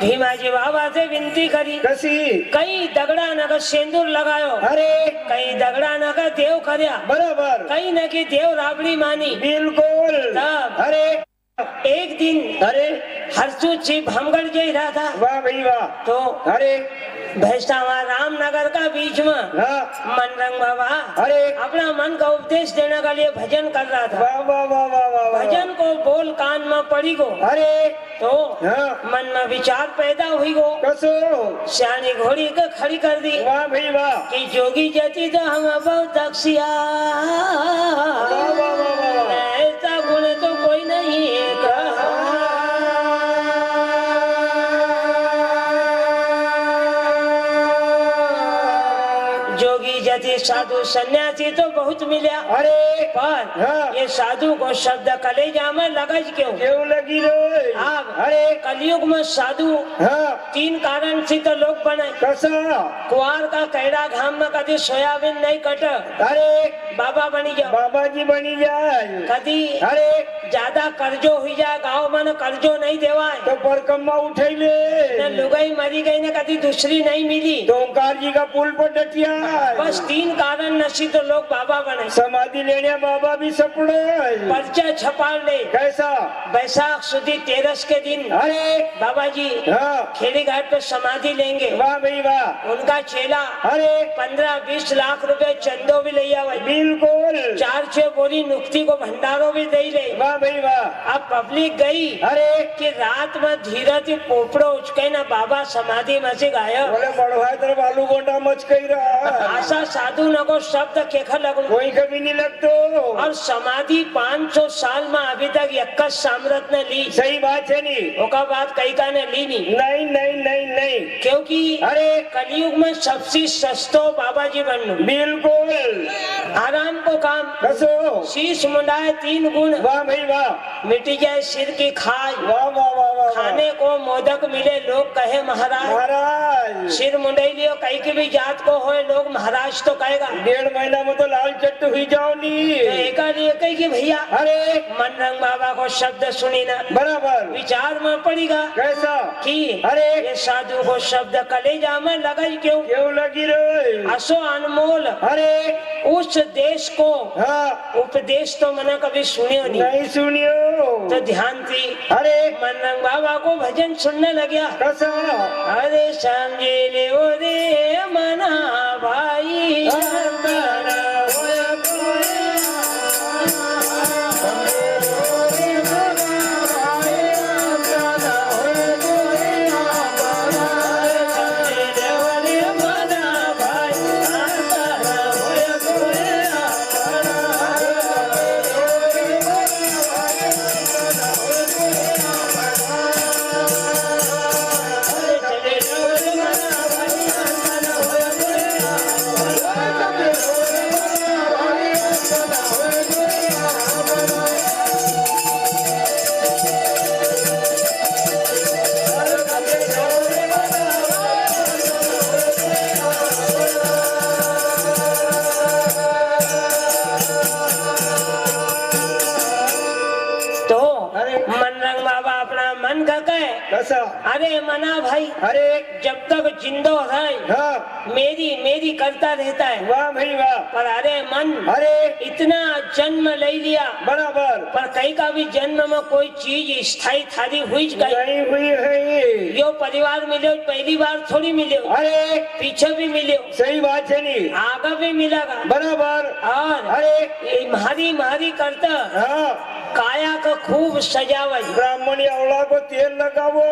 भीमाजी बाबा से विनती करी कसी कई दगड़ा नगर सिंदूर लगायो अरे कई दगड़ा नगर देव करया बराबर कई न की देव राबड़ी मानी बिल्कुल तब अरे एक दिन अरे हरसू जी भमगढ़ जा रहा था वाह भाई वाह तो अरे भैसावा रामनगर का बीच में हाँ मनरंग बाबा अरे अपना मन का उपदेश देने के लिए भजन कर रहा था वाह वाह वाह वाह वाह वाह भजन को बोल कान में पड़ी गो अरे तो हाँ मन में विचार पैदा हुई गो कसो सियानी घोड़ी के खड़ी कर दी वाह भाई वाह कि जोगी जती तो हम बहुत दक्षिया वाह वाह वाह वाह ऐसा गुण तो कोई नहीं कहा जोगी जति साधु सन्यासी तो बहुत मिला अरे पर हाँ। ये साधु को शब्द कलेजा में लगज क्यों क्यों लगी रे अब अरे कलयुग में साधु हाँ 3 कारण से तो लोग बने कसा कुआर का कैड़ा घाम में कभी सोयाबीन नहीं कट अरे बाबा बनी जाओ बाबा जी बनी जाए कभी अरे ज्यादा कर्जो हुई जाए गाँव में न कर्जो नहीं देवाए तो परकम्मा उठैले न लुगाई मरी गई न कभी दूसरी नहीं मिली तो ओंकार जी का पुल पर डटिया बस 3 कारण नसी तो लोग बाबा बने समाधि लेने बाबा भी सपड़े पर्चा छपा ले कैसा बैसाख सुधी 13 के दिन अरे बाबा जी हाँ खेड़ी घाट पे समाधि लेंगे वाह भाई वाह उनका चेला अरे 15-20 लाख रुपए चंदो भी ले आवे बिल्कुल 4-6 बोरी नुक्ति को भंडारो भी दे ले वाह भाई वाह अब पब्लिक गई अरे कि रात में धीरे थी पोपड़ो उचके ना बाबा समाधि में से गायब बोले बड़भाई तरफ आलू गोंडा मच कही रहा आशा साधु नको शब्द केखा लगो कोई कभी नहीं लगतो। और समाधि 500 साल में अभी तक एक साम्रात ने ली। सही बात है नहीं। ओका बात कई का ने ली नहीं। नहीं नहीं नहीं नहीं, क्योंकि अरे कलयुग में सबसे सस्तो बाबा जी बनू। बिल्कुल आराम को काम कसो। शीश मुंडाए 3 गुण वाह भाई वाह, मिटी जाए सिर की खाज। वाह वाह वाह वाह, खाने को मोदक मिले लोग कहे महाराज। महाराज सिर मुंडई लियो कहीं की भी जात को होए लोग महाराज तो कहेगा। 1.5 महीना में तो लाल चट्टू हुई जाओ नी। तो एका लिए कही कि भैया अरे मनरंग बाबा को शब्द सुनी ना बराबर विचार में पड़ेगा कैसा कि अरे ये साधु को शब्द कलेजा में लगाई क्यों क्यों लगी रे। असो अनमोल अरे उस देश को हाँ उपदेश तो मैंने कभी सुनियो नहीं। नहीं सुनियो तो ध्यान थी अरे मनरंग बाबा को भजन सुनने लग्या। कैसा अरे समझे ले ओ रे मना भाई कैसा अरे मना भाई अरे जब तक जिंदो है हाँ मेरी मेरी करता रहता है। वाह भाई वाह, पर अरे मन अरे इतना जन्म ले लिया बराबर पर कहीं का भी जन्म में कोई चीज स्थायी थारी हुई गई नहीं हुई है। यो परिवार मिले पहली बार थोड़ी मिले, अरे पीछे भी मिले, सही बात है नहीं आगे भी मिलेगा बराबर। और अरे ये मारी मारी करता हाँ काया को खूब सजावट ब्राह्मणी अवला को तेल लगावो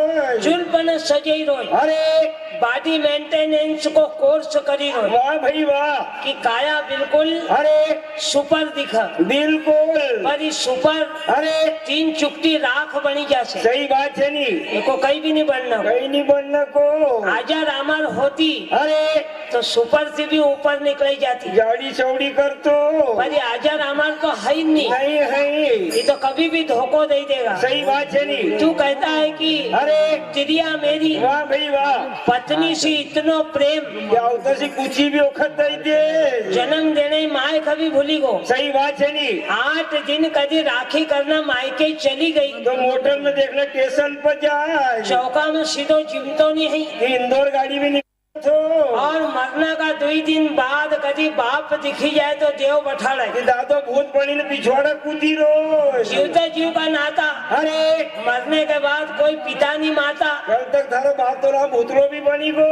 चुलपन सजाई रोज अरे बॉडी मेंटेनेंस को कोर्स करी रोज वाह भाई वाह कि काया बिल्कुल अरे सुपर दिखा बिल्कुल पर इस सुपर अरे 3 चुटकी राख बनी जासे सही बात है नहीं एको कहीं भी नहीं बनना कहीं नहीं बनना को आजा रामर होती अरे तो सुपर से भी ऊपर निकल जाती जाड़ी चौड़ी कर तो पर ये आजा रामर तो है ही नहीं, नहीं है ये तो कभी भी धोखो दे देगा। सही बात है नहीं तू कहता है कि अरे चिड़िया मेरी वाह भाई वाह पत्नी से इतनो प्रेम क्या होता सी कुछ भी वक्त दे दे जन्म देने माए कभी भूली गो। सही बात है नहीं 8 दिन कभी राखी करना मायके चली गई तो मोटर में देखना स्टेशन पर जाए चौका में सीधो चिमतो नहीं है इंदौर गाड़ी भी तो और मरने का 2 दिन बाद कभी बाप दिखी जाए तो देव बठाड़े कि दादो भूत पड़ी ने पिछवाड़ा कूदी रो जीवता जीव का नाता। अरे मरने के बाद कोई पिता नहीं माता। कल तक थारो बाप तो रहा भूतरो भी बनी गो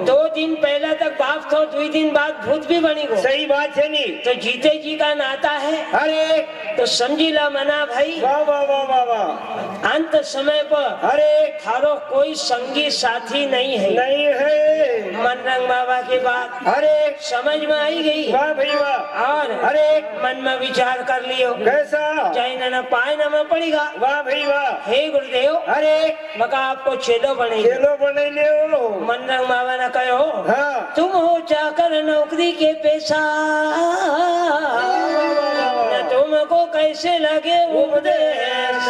2 दिन पहले तक बाप तो 2 दिन बाद भूत भी बनी गो। सही बात है नहीं तो जीते जी का नाता है अरे तो समझी ला मना भाई वाह वाह वाह वाह वाह अंत समय पर अरे थारो कोई संगी साथी नहीं है। नहीं है मनरंग बाबा की बात अरे समझ में आई गई वाह भाई वाह और अरे मन में विचार कर लियो कैसा चाहे न पाए न में पड़ेगा। वाह भाई वाह हे गुरुदेव अरे मका आपको चेलो बने खेलो बने ले हो मनरंग बाबा ने कहो हाँ तुम हो चाकर नौकरी के पेशा न तुमको कैसे लगे उपदेश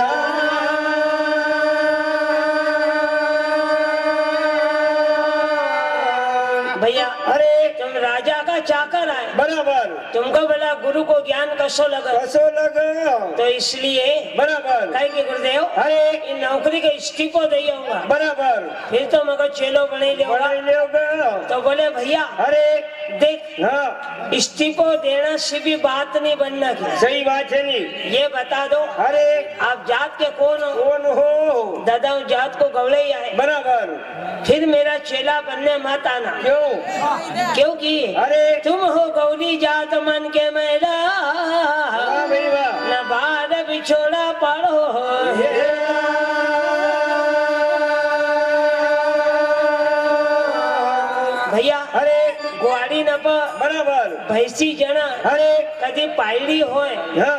भैया अरे तुम राजा का चाकर आए बराबर तुमको बोला गुरु को ज्ञान कसो लगा कसो लगा तो इसलिए बराबर कहे कि गुरुदेव अरे इन नौकरी के इस्तीफो दे आऊंगा बराबर फिर तो मगर चेलो बने लेगा। बने ले होगा तो बोले भैया अरे देख हाँ इस्तीफो देना से भी बात नहीं बनना की सही बात है नहीं ये बता दो अरे आप जात के कौन हो। कौन हो दादा जात को गवले ही आए बराबर फिर मेरा चेला बनने मत आना क्यों क्योंकि अरे तुम हो गौली जात मन के मेरा वाह भाई वाह न बार बिछोड़ा पड़ो भैया अरे गुआड़ी न पर बराबर ભૈસી જણા અરે કદી પાયડી હોય હા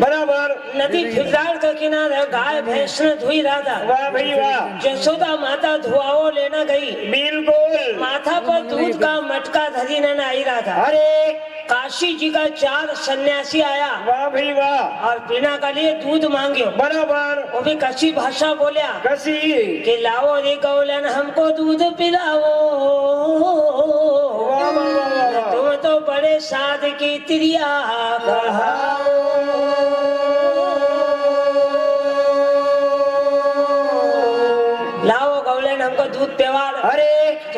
બરાબર નદી फिलहाल के किनारे गाय भैंस ने धोई रहा था। वाह भाई वाह जसोदा माता धुआओ लेना गई, बिल्कुल माथा पर दूध का मटका धरी ने आई रहा था। अरे काशी जी का 4 सन्यासी आया वाह भाई वाह और बिना का लिए दूध मांगे। बराबर वो भी कच्ची भाषा बोलिया कसी कि लाओ रे गौलन हमको दूध पिलाओ, वाह वाह वाह वाह तुम तो बड़े साध की त्रिया कहाओ। लाओ गौलन हमको दूध पिलाओ। अरे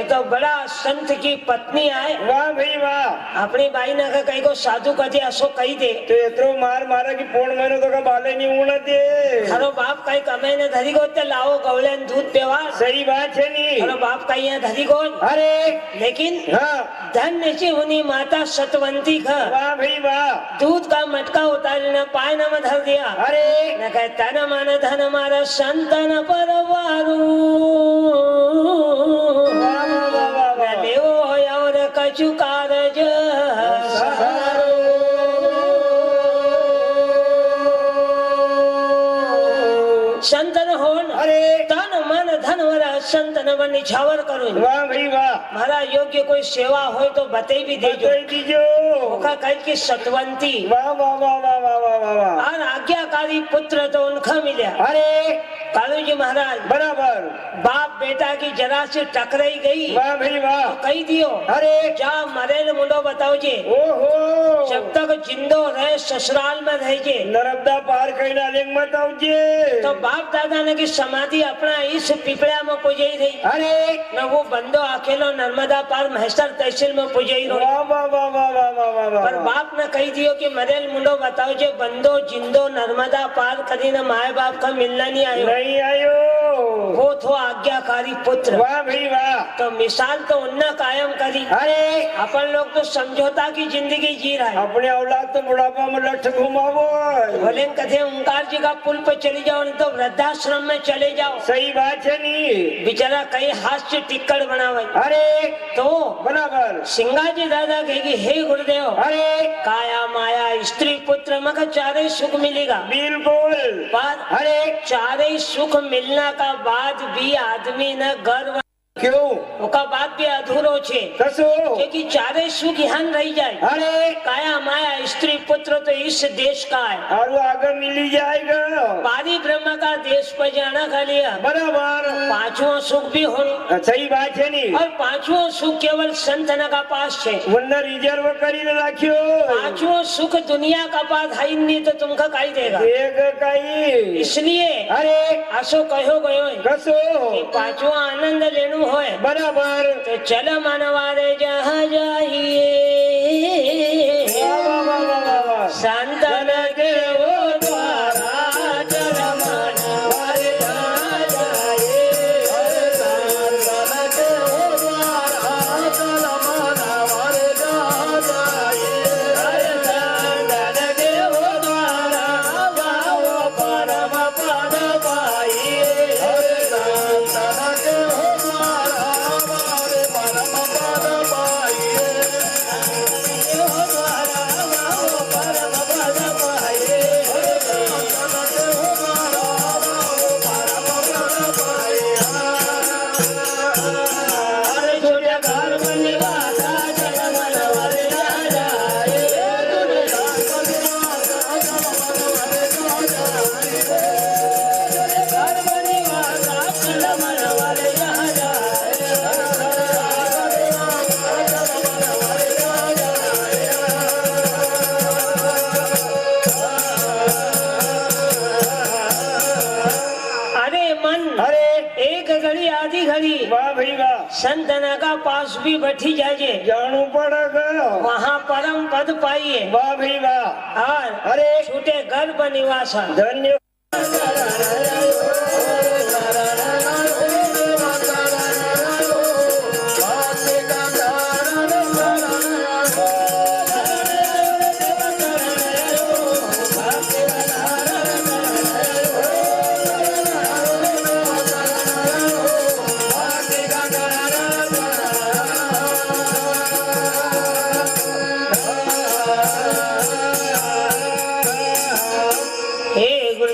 तो बड़ा संत की पत्नी आए, वाह भाई वाह अपनी बाई ना कहीं को साधु कदे असो कही दे तो एतरो मार मारा की पोण महीनो तो का बाले नहीं उड़ा दे खरो बाप कहीं कमे ने धरी गो ते लाओ गौलन दूध पिवा। सही बात है नी खरो बाप कहीं यहाँ धरी गो, अरे लेकिन हाँ धन्य से उन्हीं माता सतवंती का वाह भाई वाह दूध का मटका उतार न पाए न धर दिया। अरे न कहे तन मन धन मारा संतन परवारू वाह वाह वाह वाह वाह लेवो और कछु कारज संतन होन अरे तन मन धन वाला संतन वन निछावर करो। वाह भाई वाह मारा योग्य कोई सेवा हो तो बते भी देजो। बताई दीजो ओका कह के सतवंती वाह वाह वाह वाह वाह वाह वाह वाह और आज्ञाकारी पुत्र तो उनका मिला। अरे कालू जी महाराज बराबर बाप बेटा की जरा से टकराई गई, वाह भाई वाह कही दियो अरे जा मरेल मुंडो बताओ जी, ओहो जब तक जिंदो रहे ससुराल में रह जे नर्मदा पार कहीं डालेंगे मत आवजे तो बाप दादा ने की समाधि अपना इस पिपड़ा में पुजाई रही अरे न वो बंदो अकेलो नर्मदा पार महसर तहसील में पुजाई रही। वाह वाह वाह वाह वाह वाह वाह वाह पर बाप ने कही दियो कि मरेल मुंडो बताओ जे बंदो जिंदो नर्मदा पार करी न माए बाप का मिलना नहीं आयो नहीं आयो वो थो आज्ञाकारी पुत्र। वाह भाई वाह तो मिसाल तो उन्ना कायम करी। अरे अपन लोग तो समझौता की जिंदगी जी रहा है। अपने औलाद तो बुढ़ापा में लठ घुमावो भले कथे ओंकार जी का पुल पर चली जाओ नहीं तो वृद्धाश्रम में चले जाओ। सही बात है नी बेचारा कई हाथ से टिक्कड़ बनावे अरे तो बराबर सिंगा जी दादा कहेगी हे गुरुदेव अरे काया माया स्त्री पुत्र मगर चारे सुख मिलेगा। बिल्कुल पर अरे चारे सुख मिलना का बाद भी आदमी न गर्व क्यों ओका बात भी अधूरो छे कसो क्योंकि चारे सुख यहाँ रह जाए। अरे काया माया स्त्री पुत्र तो इस देश का है और आगे मिली जाएगा पारी ब्रह्म का देश पर जाना का लिया बराबर पांचवा सुख भी हो। सही बात है नी और पांचवा सुख केवल संतन का पास है। वरना रिजर्व करी राखियो पांचवा सुख दुनिया का पास है नहीं तो तुमका काई देगा। एक कई इसलिए अरे आसो कहो गयो कसो कि पांचवा आनंद लेनु होए बराबर तो चल मनवारे जहाँ जाइए वाह वाह वाह वाह वाह वाह संतन के वो द्वारा चल मनवारे जहाँ जाइए संतन के वो द्वारा चल मनवारे जहाँ जाइए संतन के वो द्वारा गाओ परम पद पाइए संतन के वाह भाई वाह संतना का पास भी बैठी जाइए जानू पड़ेगा वहाँ परम पद पाइए वाह भाई वाह और अरे छूटे गर्भ निवास धन्य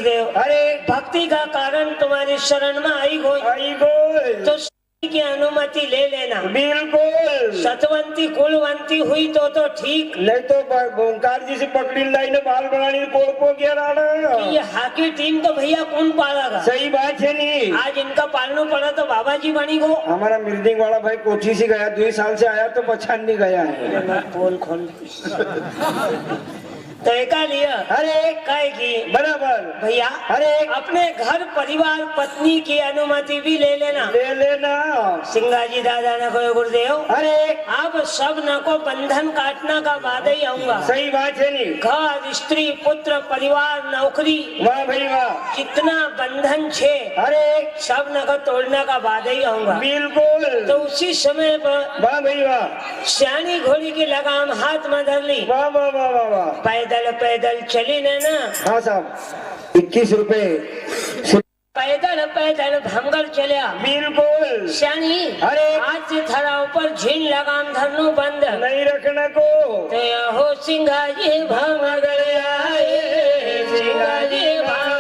गुरुदेव, अरे भक्ति का कारण तुम्हारी शरण में आई आई गोल तो की अनुमति ले लेना। बिल्कुल सतवंती कुलवंती हुई तो ठीक। नहीं तो ओंकार जी से पकड़ी लाई ने बाल बनानी कोड़ को गया राणा। ये हॉकी टीम तो भैया कौन पालेगा? सही बात है नहीं। आज इनका पालना पड़ा तो बाबा जी बनी गो। हमारा मिर्दिंग वाला भाई कोठी से गया 2 साल से आया तो पहचान नहीं गया है। पोल खोल तो एका लिया अरे काय की बराबर भैया अरे अपने घर परिवार पत्नी की अनुमति भी ले लेना। ले लेना सिंगाजी दादा ने कहो गुरुदेव अरे अब सब न को बंधन काटना का बाद ही आऊंगा। सही बात है नहीं। घर स्त्री पुत्र परिवार नौकरी वाह भाई वाह जितना बंधन छे अरे सब न को तोड़ने का बाद ही आऊंगा। बिल्कुल तो उसी समय पर वाह भाई वाह सियानी घोड़ी की लगाम हाथ में धर ली। वाह वाह वाह वाह वाह पैदल पैदल चली ने ना। हाँ साहब 21 रुपए पैदल पैदल भंगर चलिया। बिल्कुल सियानी अरे आज से थारा ऊपर झीन लगाम धरनो बंद नहीं रखना को तो हो सिंगाजी भंगर आए सिंगाजी भंगर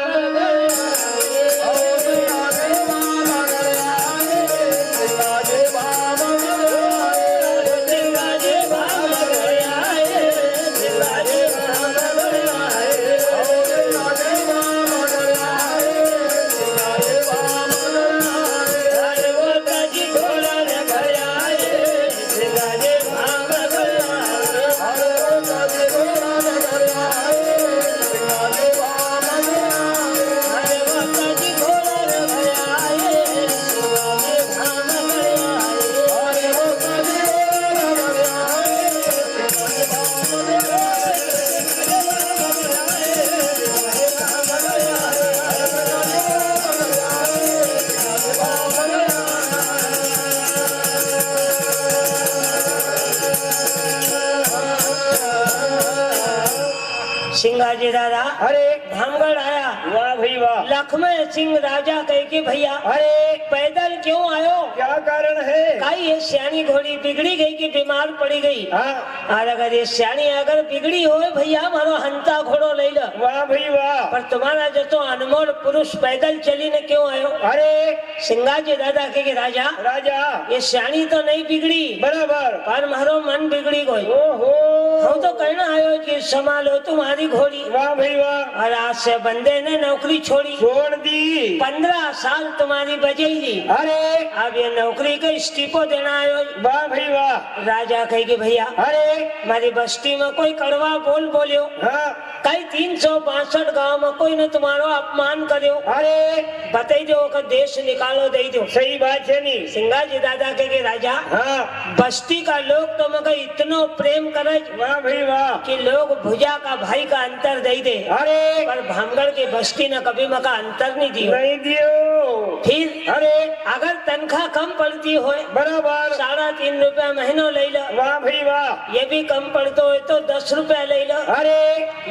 सिंगाजी दादा अरे भंगड़ आया। वाह भाई वाह लक्ष्मण सिंह राजा कह के भैया अरे पैदल क्यों आयो? क्या कारण है? काई ये सियानी घोड़ी बिगड़ी गई कि बीमार पड़ी गई? हाँ और अगर ये सियानी अगर बिगड़ी हो भैया मारो हंता घोड़ो ले लो। वाह भाई वाह पर तुम्हारा जो तो अनमोल पुरुष पैदल चली ने क्यों आयो? अरे सिंगाजी दादा के राजा राजा ये सियानी तो नहीं बिगड़ी बराबर पर मारो मन बिगड़ी गई। ओहो हम तो कहना आयो कि संभालो तुम्हारी घोड़ी। वाह भाई वाह और आज से बंदे ने नौकरी छोड़ी। छोड़ दी 15 साल तुम्हारी बजेगी। अरे अब ये नौकरी का इस्तीफो देना आयो। वाह भाई वाह राजा कहेगी भैया अरे हमारी बस्ती में कोई कड़वा बोल बोलियो हाँ कई 362 गांव में कोई ने तुम्हारो अपमान करियो अरे बताई दो का देश निकालो दे दो। सही बात है नहीं। सिंगाजी दादा के राजा हाँ बस्ती का लोग तो मगर इतनो प्रेम करे वाह भाई वाह कि लोग भुजा का भाई का अंतर दे दे। अरे पर भामगढ़ की बस्ती ने कभी मका अंतर नहीं दियो। नहीं दियो फिर अरे अगर तनख्वाह कम पड़ती हो बराबर 3.5 रुपया महीनो ले लो। वाह भाई वाह ये भी कम पड़तो है तो 10 रुपया ले लो। अरे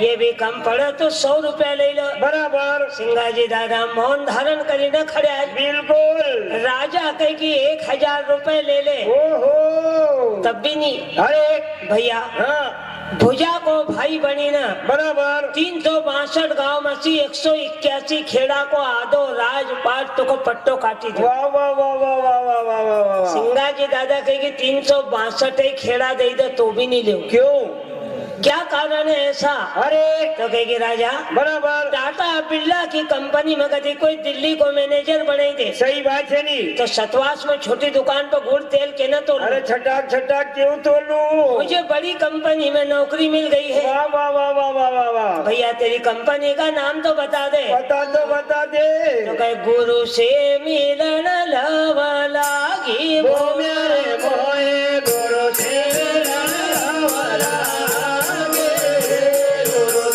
ये भी कम पड़े तो 100 रुपया ले लो। बराबर सिंगाजी दादा मौन धारण करी न खड़े आज। बिल्कुल राजा कहे कि 1000 रुपए ले ले ओहो तब भी नहीं। अरे भैया हाँ भुजा को भाई बनी ना बराबर 362 गांव में से 181 खेड़ा को आदो राजपाट तो को पट्टो काटी थी। वाह वाह वाह वाह वाह वाह वाह वाह वाह सिंगाजी दादा कहे कि 362 ही खेड़ा दे दे तो भी नहीं ले। क्यों क्या कारण है ऐसा? अरे तो कहेगी राजा बराबर टाटा बिरला की कंपनी में कभी कोई दिल्ली को मैनेजर बने दे सही बात है नहीं। तो सतवास में छोटी दुकान पर गुड़ तेल के न तो अरे छटाक छटाक क्यों तोलू? मुझे बड़ी कंपनी में नौकरी मिल गई है। वाह वाह वाह वाह वाह वाह वाह भैया तेरी कंपनी का नाम तो बता दे। बता दे तो कहे गुरु से मिलन लवा लागी वो मेरे मोए गुरु से मिलन लवा लागे। गुरु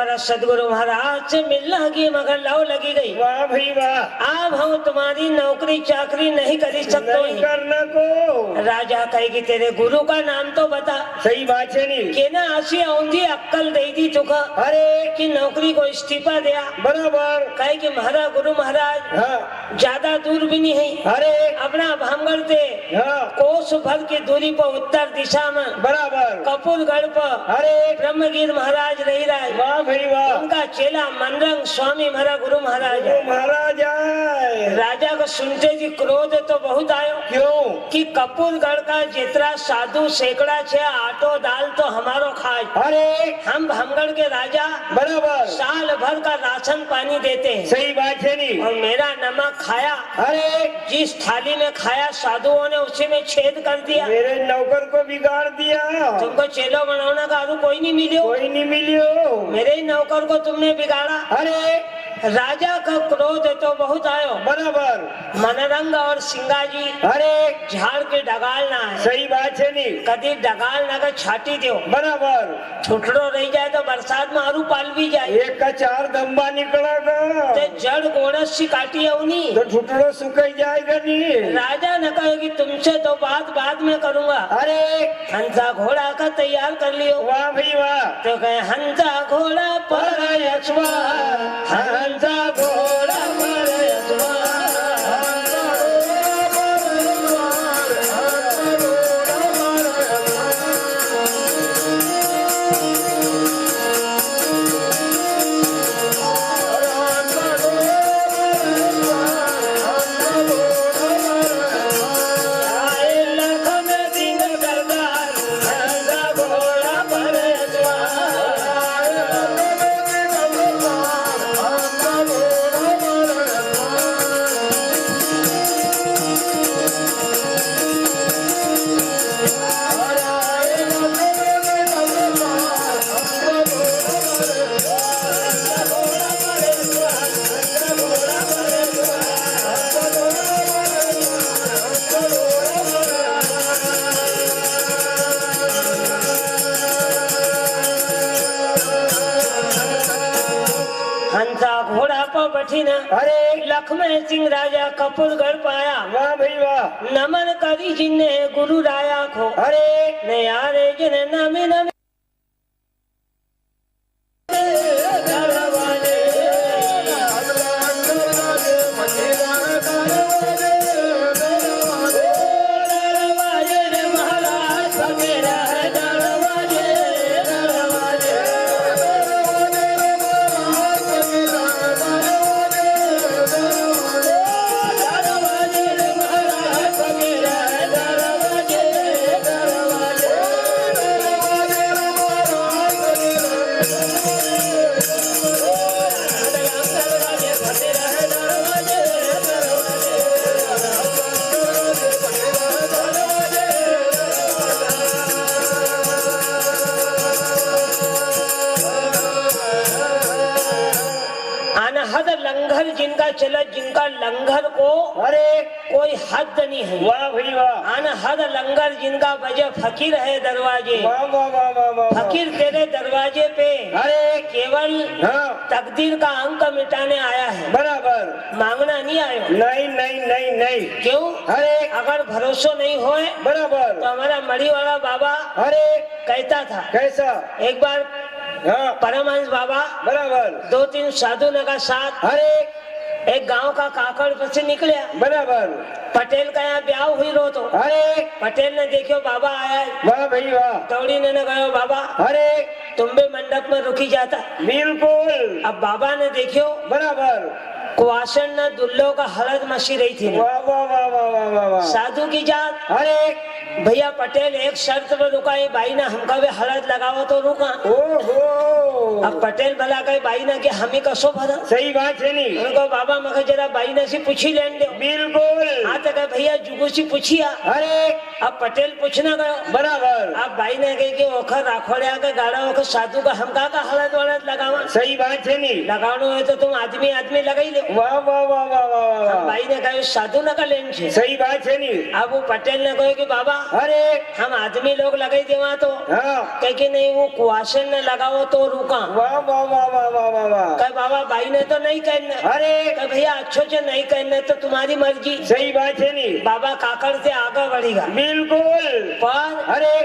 पर सदगुरु महाराज से मिलना की मगर लव लगी गई। वाह भाई वाह, अब हम तुम्हारी नौकरी चाकरी नहीं कर सकते नहीं करना को। राजा कहेगी तेरे गुरु का नाम तो बता। सही बात है नहीं। के ना आसी आऊंगी अक्कल दे दी तुका अरे कि नौकरी को इस्तीफा दिया। बराबर। कहे कि महाराज गुरु महाराज हाँ ज्यादा दूर भी नहीं है, अरे अपना भामगढ़ से हाँ कोस भर की दूरी पर उत्तर दिशा में बराबर। कपूरगढ़ पर अरे ब्रह्मगिर महाराज रही रहा। वाह भाई वाह, उनका चेला मनरंग स्वामी महाराज गुरु महाराज है। महाराज आए। राजा को सुनते जी क्रोध तो बहुत आयो क्यों? कि कपूरगढ़ का जितना साधु सैकड़ा छे आटो दाल तो हमारो खाए। अरे हम भामगढ़ के राजा बराबर, साल भर का राशन पानी देते हैं सही बात है नहीं। और मेरा नमक खाया, अरे जिस थाली में खाया साधुओं ने उसी में छेद कर दिया। मेरे नौकर को बिगाड़ दिया। तुमको चेलो बनाने का और कोई नहीं मिलियो, कोई नहीं मिलियो, मेरे ही नौकर को तुमने बिगाड़ा। अरे राजा का क्रोध तो बहुत आयो। बराबर। मनरंग और सिंगाजी अरे झाड़ के डगाल ना है, सही बात है नहीं। कभी डगाल ना कर छाटी दो, बराबर। छुटड़ो रह जाए तो बरसात में आरू पाल भी जाए। एक का चार दम्बा निकलेगा ते जड़ गोड़स सी काटी है उन्हीं तो ठुटड़ो सुखाई जाएगा नहीं। राजा ने कहा कि तुमसे तो बात बाद में करूंगा। अरे हंसा घोड़ा का तैयार कर लियो। वाह भाई वाह, तो कहे हंसा घोड़ा पर यशवार, हंसा घोड़ा पर यशवार। हंसा घोड़ा पर बैठी ना। अरे लक्ष्मण सिंह राजा कपूरगढ़ पाया। वाह भाई वाह, नमन करी जिन्ने गुरु राया को। अरे ने यारे जिन नमी नमी अनहद लंगर जिनका चला, जिनका लंगर को अरे कोई हद नहीं है। वाह भाई वाह, अनहद लंगर जिनका बजे फकीर है दरवाजे। वाह वाह वाह वाह वाह। फकीर तेरे दरवाजे पे अरे केवल हाँ तकदीर का अंक मिटाने आया है, बराबर। मांगना नहीं आयो। नहीं नहीं नहीं नहीं। क्यों? अरे अगर भरोसा नहीं होए बराबर। तो हमारा मड़ी वाला बाबा अरे कहता था, कैसा? एक बार हाँ परमहंस बाबा बराबर। 2-3 साधु ने का साथ अरे एक गांव का काकड़ पर से निकले। बराबर। पटेल का यहाँ ब्याह हुई रो तो अरे पटेल ने देखो बाबा आया है, वाह भाई वाह, दौड़ी ने गयो बाबा अरे तुम भी मंडप में रुकी जाता। बिल्कुल अब बाबा ने देखियो बराबर। कुआसन ने दुल्लो का हलद मची रही थी। वाह वाह वाह वाह वाह वाह वाह। साधु की जात। अरे भैया पटेल एक शर्त पर रुका, ये भाई ना हमका भी हलद लगाओ तो रुका। ओहो, अब पटेल भला कहे भाई ना कि हम ही कसो भरा। सही बात है नहीं। उनको बाबा मगर जरा भाई ने से पूछी लेन दो। बिल्कुल। हाँ तो कहे कहे भैया जुगू से पूछिया। अरे अब पटेल पूछना गयो। बराबर। अब भाई ने कही कि ओखर राखोड़िया का गाड़ा ओखर साधु का हमका का हलत वलत लगावा। सही बात है नी। लगावनो है तो तुम आदमी आदमी लगाई ले। वाह वाह वाह वाह वाह अब वाह। भाई ने कहा साधु न का लेन छे। सही बात है नी। अब वो पटेल ने कहे कि बाबा अरे हम आदमी लोग लगाई देवा तो हाँ। कहे कि नहीं वो कुआशन ने लगाओ तो रुका। वाह वाह वाह वाह वाह वाह वाह। कहे बाबा भाई ने तो नहीं कहना। अरे कहे भैया अच्छो से नहीं कहना तो तुम्हारी मर्जी। सही बात है नी। बाबा काकड़ से आगे बढ़ेगा। बिल्कुल। पर अरे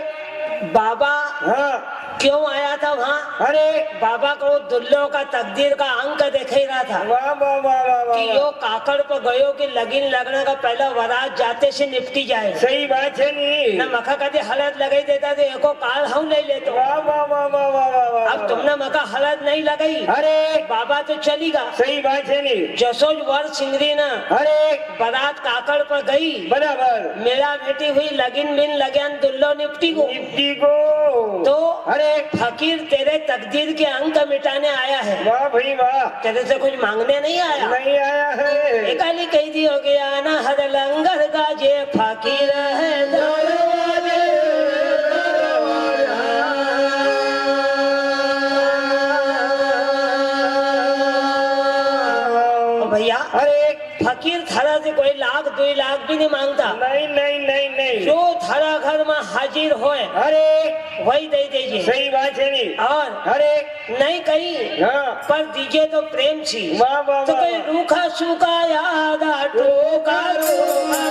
बाबा हाँ। क्यों आया था वहाँ? अरे बाबा को दुल्लो का तकदीर का अंक देखे रहा था वाह वाह वाह वाह कि वाह। यो काकड़ पर गयो कि लगन लगने का पहला वरात जाते से निपटी जाए। सही बात है नी। न मखा कदे हलत लगाई देता तो एको काल हम नहीं लेते। वाह वाह वाह वाह वाह वाह वाह। अब तुमने मखा हलत नहीं लगाई। अरे बाबा तो चलीगा। सही बात है नी। जसोज वर सिंगरी न अरे बारात काकड़ पर गई। बराबर। मेला भेटी हुई लगन बिन लगन दुल्लो निपटी को। निपटी को। तो अरे फकीर तेरे तकदीर के अंक मिटाने आया है। वाह भाई वाह। तेरे से कुछ मांगने नहीं आया। नहीं आया है। एकाली कही दी हो गया ना हर लंगर गाजे फकीर है दरवाजे। ओ भैया अरे फकीर थारा से कोई लाख 2 लाख भी नहीं मांगता। नहीं नहीं नहीं नहीं। जो थारा घर में हाजिर होए अरे वही दे दीजिए। सही बात है नी। और अरे नहीं कहीं हाँ। पर दीजिए तो प्रेम सी। वाह वाह तो वाह कोई रूखा सूखा याद टोका रोका